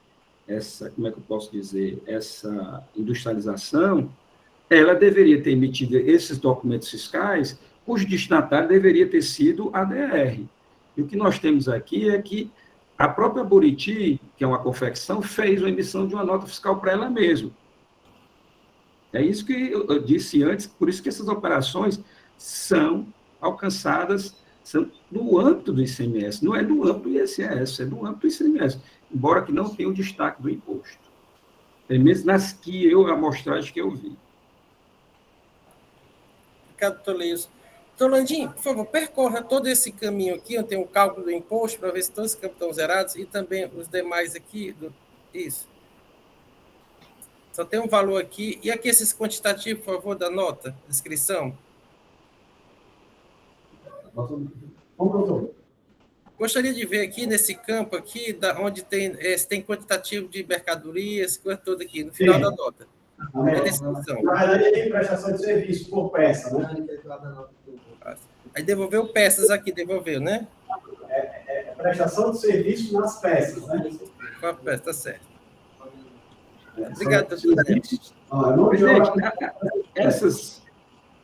como é que eu posso dizer, essa industrialização, ela deveria ter emitido esses documentos fiscais, cujo destinatário deveria ter sido a ADR. E o que nós temos aqui é que a própria Buriti, que é uma confecção, fez a emissão de uma nota fiscal para ela mesma. É isso que eu disse antes, por isso que essas operações são alcançadas, são no âmbito do ICMS, não é no âmbito do ISS, é no âmbito do ICMS, embora que não tenha o destaque do imposto. Pelo menos nas que amostragens que eu vi. Obrigado, doutor Leilson. Doutor Landim, por favor, percorra todo esse caminho aqui, onde tem o cálculo do imposto, para ver se todos os campos estão zerados, e também os demais aqui. Isso. Só tem um valor aqui. E aqui esses quantitativos, por favor, da nota, descrição. Gostaria de ver aqui, nesse campo aqui, onde tem quantitativo de mercadorias, coisa toda aqui, no final da nota. Na verdade, tem prestação de serviço por peça, né? Aí devolveu peças aqui, devolveu, né? Prestação de serviço nas peças, né? Com a peça, tá certo. Obrigado, doutor Daniel. Presidente,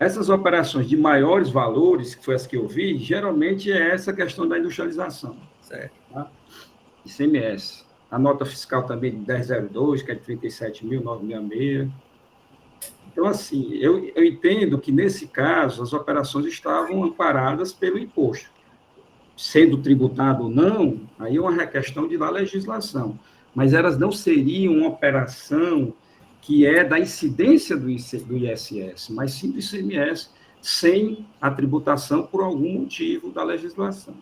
essas operações de maiores valores, que foi as que eu vi, geralmente é essa questão da industrialização. Certo. Tá? ICMS. A nota fiscal também de 1002, que é de 37.966. Então, assim, eu entendo que, nesse caso, as operações estavam amparadas pelo imposto. Sendo tributado ou não, aí é uma questão da legislação. Mas elas não seriam uma operação que é da incidência do ISS, mas sim do ICMS, sem a tributação por algum motivo da legislação.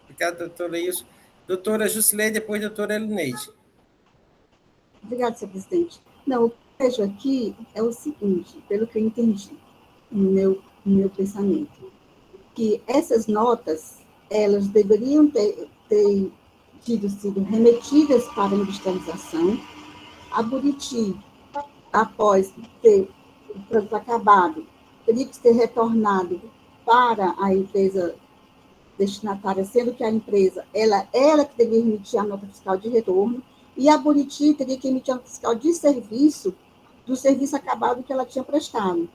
Obrigado, doutor Leilson. Doutora Jusilei, depois doutora Elineide. Obrigada, senhor presidente. Não, o que eu vejo aqui é o seguinte, pelo que eu entendi, no meu pensamento, que essas notas, elas deveriam ter sido remetidas para a industrialização. A Buriti, após ter o produto acabado, teria que ser retornado para a empresa destinatária, sendo que a empresa, ela que deveria emitir a nota fiscal de retorno, e a Buriti teria que emitir a nota fiscal de serviço, do serviço acabado que ela tinha prestado.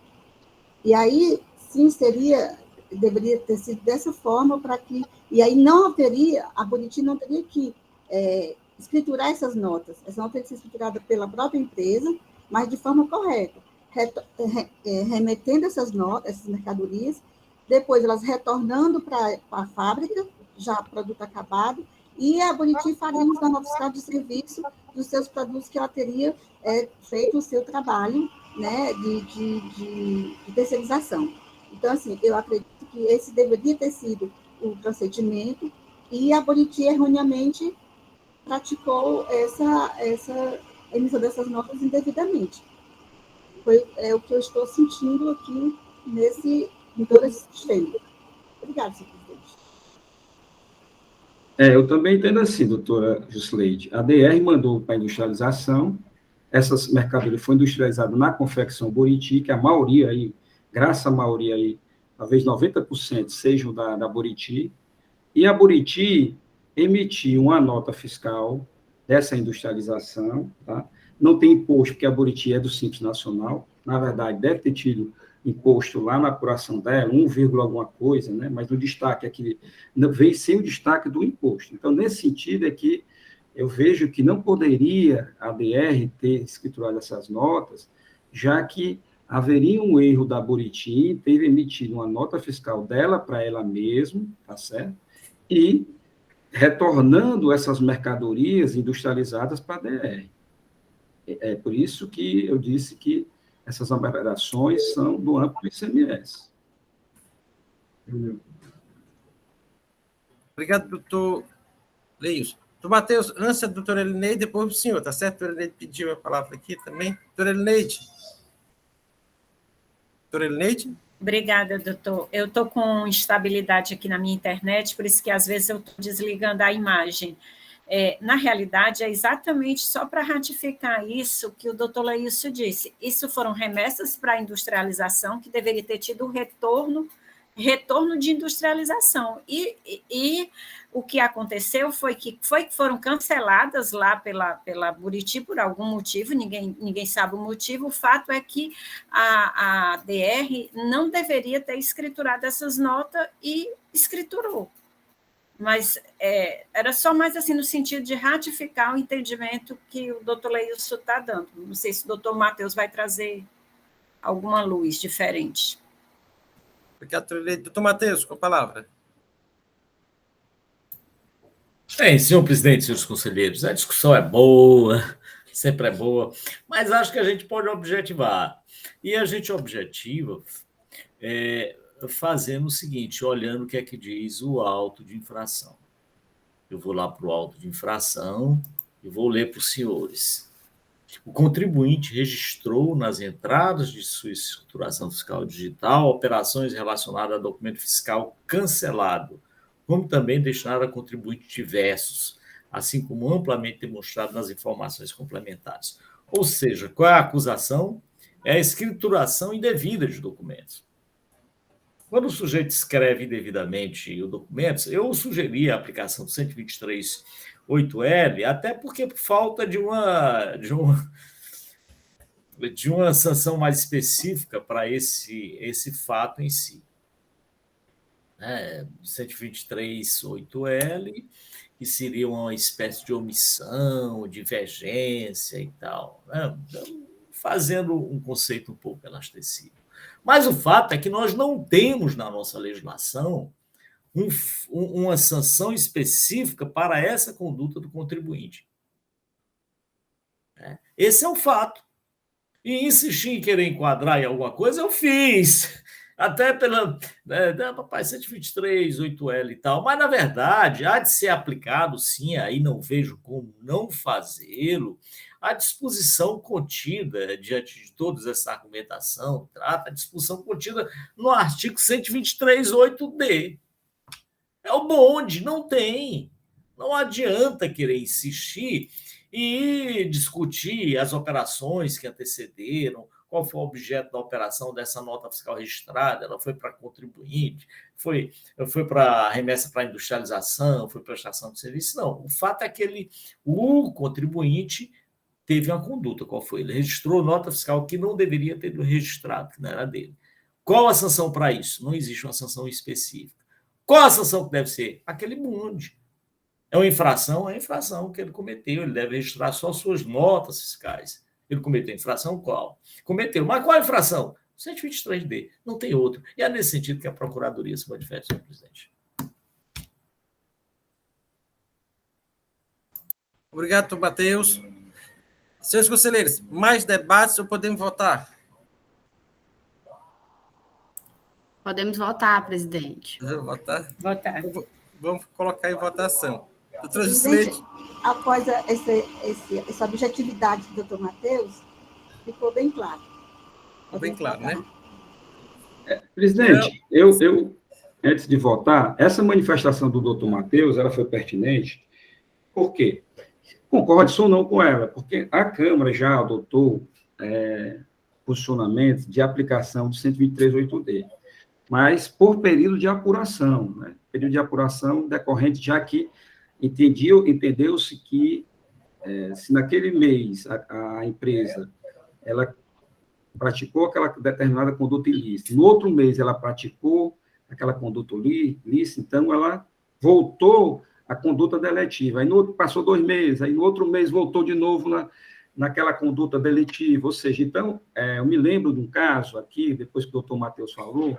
E aí, sim, deveria ter sido dessa forma, para que, e aí a Buriti não teria que escriturar essas notas teriam que ser escrituradas pela própria empresa, mas de forma correta, remetendo essas mercadorias, depois elas retornando para a fábrica, já produto acabado, e a Buriti faria a nota fiscal de serviço dos seus produtos que ela teria feito o seu trabalho, né, de terceirização. Então, assim, eu acredito que esse deveria ter sido o procedimento, e a Buriti erroneamente praticou essa emissão dessas notas indevidamente. É o que eu estou sentindo aqui em todo esse sistema. Obrigada, senhor presidente. Eu também entendo assim, doutora Jusleide. A DR mandou para a industrialização, essas mercadorias foram industrializadas na confecção Buriti, que a maioria aí, graças à maioria aí, talvez 90% sejam da Buriti, e a Buriti emitiu uma nota fiscal dessa industrialização, tá? Não tem imposto, porque a Buriti é do Simples Nacional, na verdade, deve ter tido imposto lá na apuração dela, 1, alguma coisa, né? Mas o destaque aqui veio sem o destaque do imposto. Então, nesse sentido, é que eu vejo que não poderia a DR ter escriturado essas notas, já que haveria um erro da Buriti em ter emitido uma nota fiscal dela para ela mesma, tá certo? E retornando essas mercadorias industrializadas para a DR. É por isso que eu disse que essas operações são do âmbito do ICMS. Obrigado, doutor Leilson. Doutor Matheus, antes da doutora Elineide, depois o senhor, tá certo? A doutora Elineide pediu a palavra aqui também. Doutora Elineide. Doutora Elineide? Obrigada, doutor. Eu estou com instabilidade aqui na minha internet, por isso que às vezes eu estou desligando a imagem. Na realidade, é exatamente só para ratificar isso que o doutor Leilson disse. Isso foram remessas para a industrialização, que deveria ter tido retorno de industrialização. E o que aconteceu foi que foram canceladas lá pela Buriti por algum motivo, ninguém sabe o motivo. O fato é que a DR não deveria ter escriturado essas notas e escriturou. Mas era só mais assim no sentido de ratificar o entendimento que o doutor Leilson está dando. Não sei se o doutor Matheus vai trazer alguma luz diferente. Obrigado, doutor Matheus, com a palavra. Senhor presidente, senhores conselheiros, a discussão é boa, sempre é boa, mas acho que a gente pode objetivar. E a gente objetiva fazendo o seguinte, olhando o que é que diz o auto de infração. Eu vou lá para o auto de infração e vou ler para os senhores. O contribuinte registrou nas entradas de sua escrituração fiscal digital operações relacionadas a documento fiscal cancelado, como também destinado a contribuintes diversos, assim como amplamente demonstrado nas informações complementares. Ou seja, qual é a acusação? É a escrituração indevida de documentos. Quando o sujeito escreve indevidamente o documento, eu sugeri a aplicação do 123.8L, até porque por falta de uma sanção mais específica para esse fato em si. 123.8L, que seria uma espécie de omissão, divergência e tal, né? Então, fazendo um conceito um pouco elastecido. Mas o fato é que nós não temos na nossa legislação uma sanção específica para essa conduta do contribuinte. Esse é um fato. E insistir em querer enquadrar em alguma coisa, eu fiz. Até pela 123.8L e tal. Mas, na verdade, há de ser aplicado, sim, aí não vejo como não fazê-lo, a disposição contida, diante de toda essa argumentação, trata a disposição contida no artigo 123.8D. É o bonde, não tem. Não adianta querer insistir e discutir as operações que antecederam, qual foi o objeto da operação dessa nota fiscal registrada, ela foi para contribuinte, foi para remessa para industrialização, foi prestação de serviço. Não, o fato é que o contribuinte teve uma conduta, qual foi? Ele registrou nota fiscal que não deveria ter registrado, que não era dele. Qual a sanção para isso? Não existe uma sanção específica. Qual a sanção que deve ser? Aquele bonde. É uma infração? É a infração que ele cometeu, ele deve registrar só suas notas fiscais. Ele cometeu infração qual? Cometeu. Mas qual a infração? 123D. Não tem outro. E é nesse sentido que a Procuradoria se manifesta, senhor presidente. Obrigado, doutor Matheus. Senhores conselheiros, mais debates ou podemos votar? Podemos votar, presidente. Podemos votar? Votar. Vamos colocar em votação. Doutora Presidente, Juscelene. após essa objetividade do doutor Matheus, ficou bem claro. Ficou bem claro, né? Presidente, eu, antes de votar, essa manifestação do doutor Matheus, ela foi pertinente, por quê? Concorde ou não com ela, porque a Câmara já adotou posicionamento de aplicação do 123.8D, mas por período de apuração, né? Período de apuração decorrente, já que entendeu-se que se naquele mês a empresa ela praticou aquela determinada conduta ilícita, no outro mês ela praticou aquela conduta ilícita, então ela voltou à conduta deletiva, aí passou 2 meses, aí no outro mês voltou de novo naquela conduta delitiva, ou seja, então, eu me lembro de um caso aqui, depois que o doutor Matheus falou,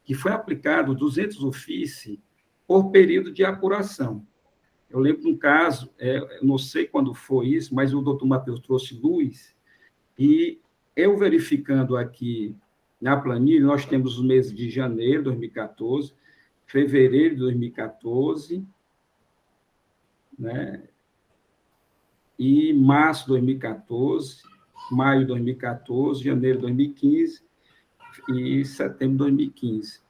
que foi aplicado 200 ofícios por período de apuração. Eu lembro de um caso, eu não sei quando foi isso, mas o doutor Matheus trouxe luz, e eu verificando aqui na planilha, nós temos os meses de janeiro de 2014, fevereiro de 2014, né? E março de 2014, maio de 2014, janeiro de 2015 e setembro de 2015.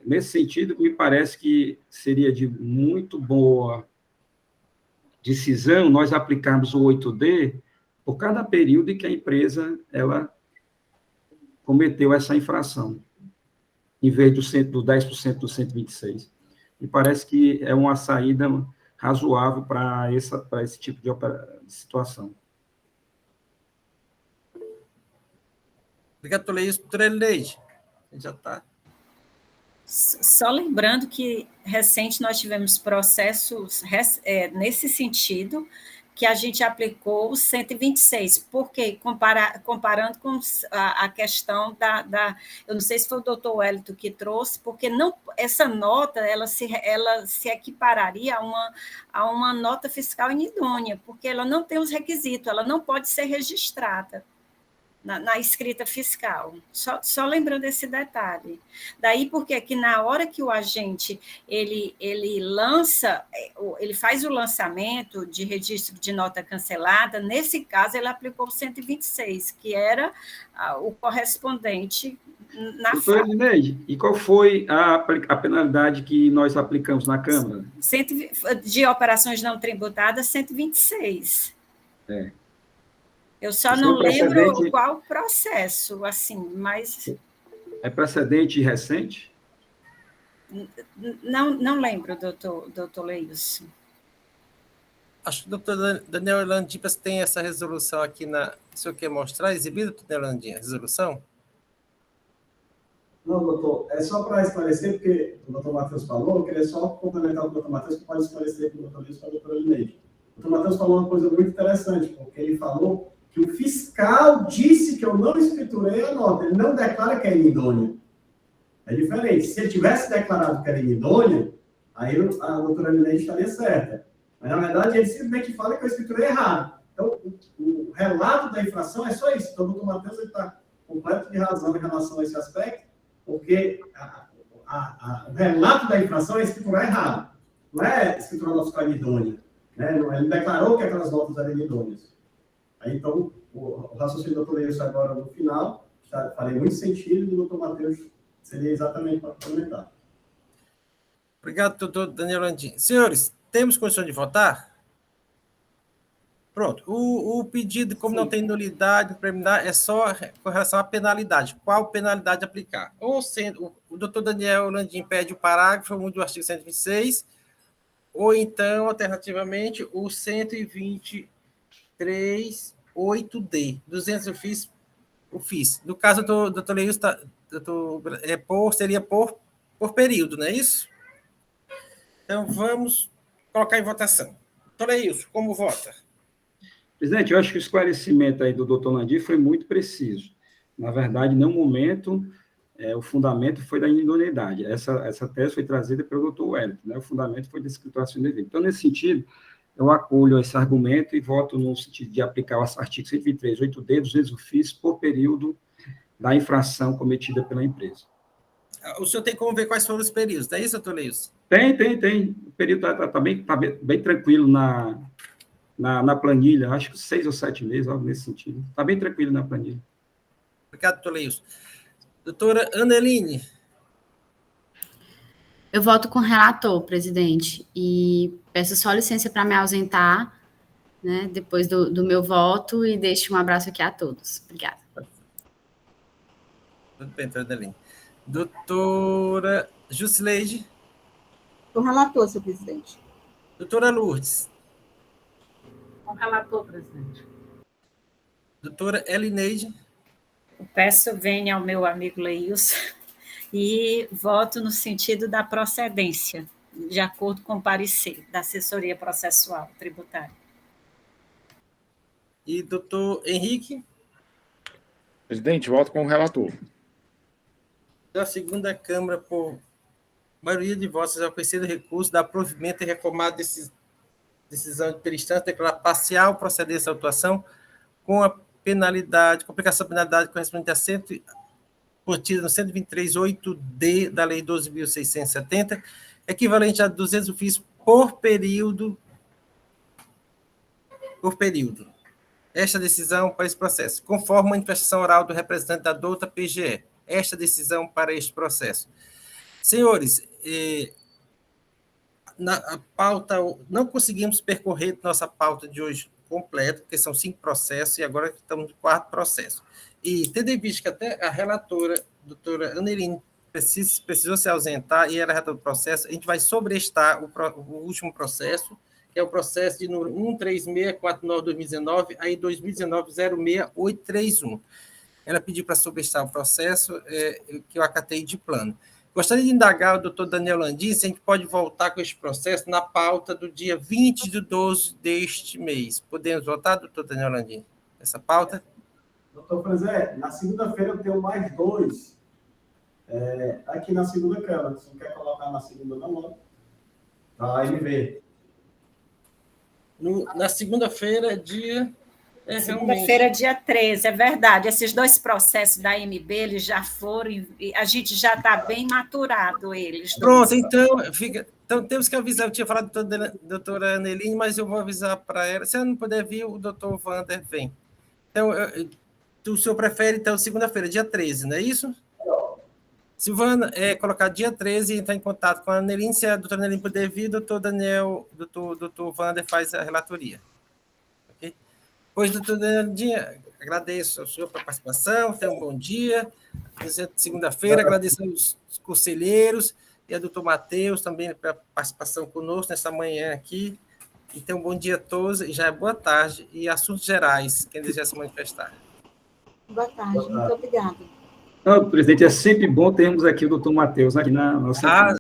Nesse sentido, me parece que seria de muito boa decisão nós aplicarmos o 8D por cada período em que a empresa ela cometeu essa infração, em vez do 10% do 126. Me parece que é uma saída razoável para esse tipo de situação. Obrigado, doutor Leis. Doutora Elineide, já está. Só lembrando que, recente, nós tivemos processos nesse sentido, que a gente aplicou o 126, porque comparando com a questão eu não sei se foi o doutor Wellington que trouxe, porque não, essa nota ela se equipararia a uma nota fiscal inidônea, porque ela não tem os requisitos, ela não pode ser registrada na escrita fiscal. Só lembrando esse detalhe. Daí porque que na hora que o agente ele faz o lançamento de registro de nota cancelada, nesse caso ele aplicou o 126, que era o correspondente na Doutora Elineide, e qual foi a penalidade que nós aplicamos na Câmara? De operações não tributadas, 126. Eu só não lembro qual o processo, assim, mas... É precedente recente? Não lembro, doutor Leilson. Acho que o doutor Daniel Landim tem essa resolução aqui o senhor quer mostrar, exibida, doutor Daniel Landim, a resolução? Não, doutor, é só para esclarecer, porque o doutor Matheus falou, eu queria só complementar o doutor Matheus, que pode esclarecer para o doutor Luiz e para a doutora Elineide. O doutor Matheus falou uma coisa muito interessante, porque ele falou que o fiscal disse que eu não escriturei a nota, ele não declara que é inidônea. É diferente. Se ele tivesse declarado que era inidônea, aí a doutora Elineide estaria certa. Mas, na verdade, ele simplesmente fala que eu escriturei errado. Então, o relato da infração é só isso. Então, o doutor Matheus está completo de razão em relação a esse aspecto, porque o relato da infração é escriturar errado. Não é escriturar nota fiscal inidônea. Né? Ele declarou que aquelas notas eram inidôneas. Aí, então, o raciocínio do doutor Leilson agora no final, farei muito sentido, e o doutor Matheus seria exatamente para complementar. Obrigado, doutor Daniel Landim. Senhores, temos condição de votar? Pronto. O pedido, como não tem nulidade preliminar, é só com relação à penalidade. Qual penalidade aplicar? Ou sendo, o doutor Daniel Landim pede o parágrafo 1 do artigo 126, ou então, alternativamente, o 123.8D. 200 eu fiz. No caso do doutor Leilson, seria por período, não é isso? Então, vamos colocar em votação. Doutor Leilson, como vota? Presidente, eu acho que o esclarecimento aí do doutor Landim foi muito preciso. Na verdade, no momento, o fundamento foi da inidoneidade. Essa tese foi trazida pelo doutor Wellington, né? O fundamento foi da escrituração devida. Então, nesse sentido, eu acolho esse argumento e voto no sentido de aplicar o artigo 123, 8D, 200 ofícios por período da infração cometida pela empresa. O senhor tem como ver quais foram os períodos, não é isso, doutor Leilson? Tem. O período está bem tranquilo na planilha, acho que 6 ou 7 meses, algo nesse sentido. Está bem tranquilo na planilha. Obrigado, doutor Leilson. Doutora Aneline. Eu voto com o relator, presidente, e peço só licença para me ausentar, né, depois do meu voto, e deixo um abraço aqui a todos. Obrigada. Tudo bem, doutora Aneline. Doutora Jusileide. Com o relator, senhor presidente. Doutora Lourdes. Com o relator, presidente. Doutora Elineide. Eu peço venha ao meu amigo Leilson e voto no sentido da procedência, de acordo com o parecer da assessoria processual tributária. E doutor Henrique? Presidente, voto com o relator. Da segunda Câmara, por maioria de votos, é conhecido o recurso, dá provimento e recomenda decisão de peristância, declarar parcial procedência da autuação com a penalidade, complicação da penalidade correspondente a contida no 123.8D da Lei 12.670, equivalente a 200 ofícios por período. Esta decisão para esse processo, conforme a manifestação oral do representante da douta PGE. Esta decisão para este processo. Senhores, a pauta, não conseguimos percorrer nossa pauta de hoje completa, porque são 5 processos, e agora estamos no 4º processo. E, tendo em vista que até a relatora, doutora Aneline, precisou se ausentar, e ela é relatora do processo, a gente vai sobrestar o último processo, que é o processo de número 13649-2019, aí 2019-06831. Ela pediu para sobrestar o processo, que eu acatei de plano. Gostaria de indagar o doutor Daniel Landim se a gente pode voltar com este processo na pauta do dia 20/12 deste mês. Podemos votar, doutor Daniel Landim, essa pauta? Doutor Franzé, na segunda-feira eu tenho mais 2 aqui na segunda Câmara. Você não quer colocar na segunda, não? Tá, MV. Na segunda-feira, dia... Segunda-feira, dia 13, é verdade. Esses 2 processos da MB, eles já foram, a gente já está bem maturado eles. Pronto, então temos que avisar, eu tinha falado da doutora Aneline, mas eu vou avisar para ela. Se ela não puder vir, o doutor Wander vem. Então, o senhor prefere, então, segunda-feira, dia 13, não é isso? Silvana, colocar dia 13 e entrar em contato com a Aneline. Se a doutora Aneline puder vir, doutor Wander faz a relatoria. Ok? Pois, doutor Daniel, agradeço ao senhor pela participação, tenha um bom dia. Segunda-feira, agradeço aos conselheiros e ao doutor Matheus também pela participação conosco nesta manhã aqui. E tenha um bom dia a todos, e já é boa tarde. E assuntos gerais, quem deseja se manifestar. Boa tarde, muito obrigada. Não, presidente, é sempre bom termos aqui o doutor Matheus aqui na nossa...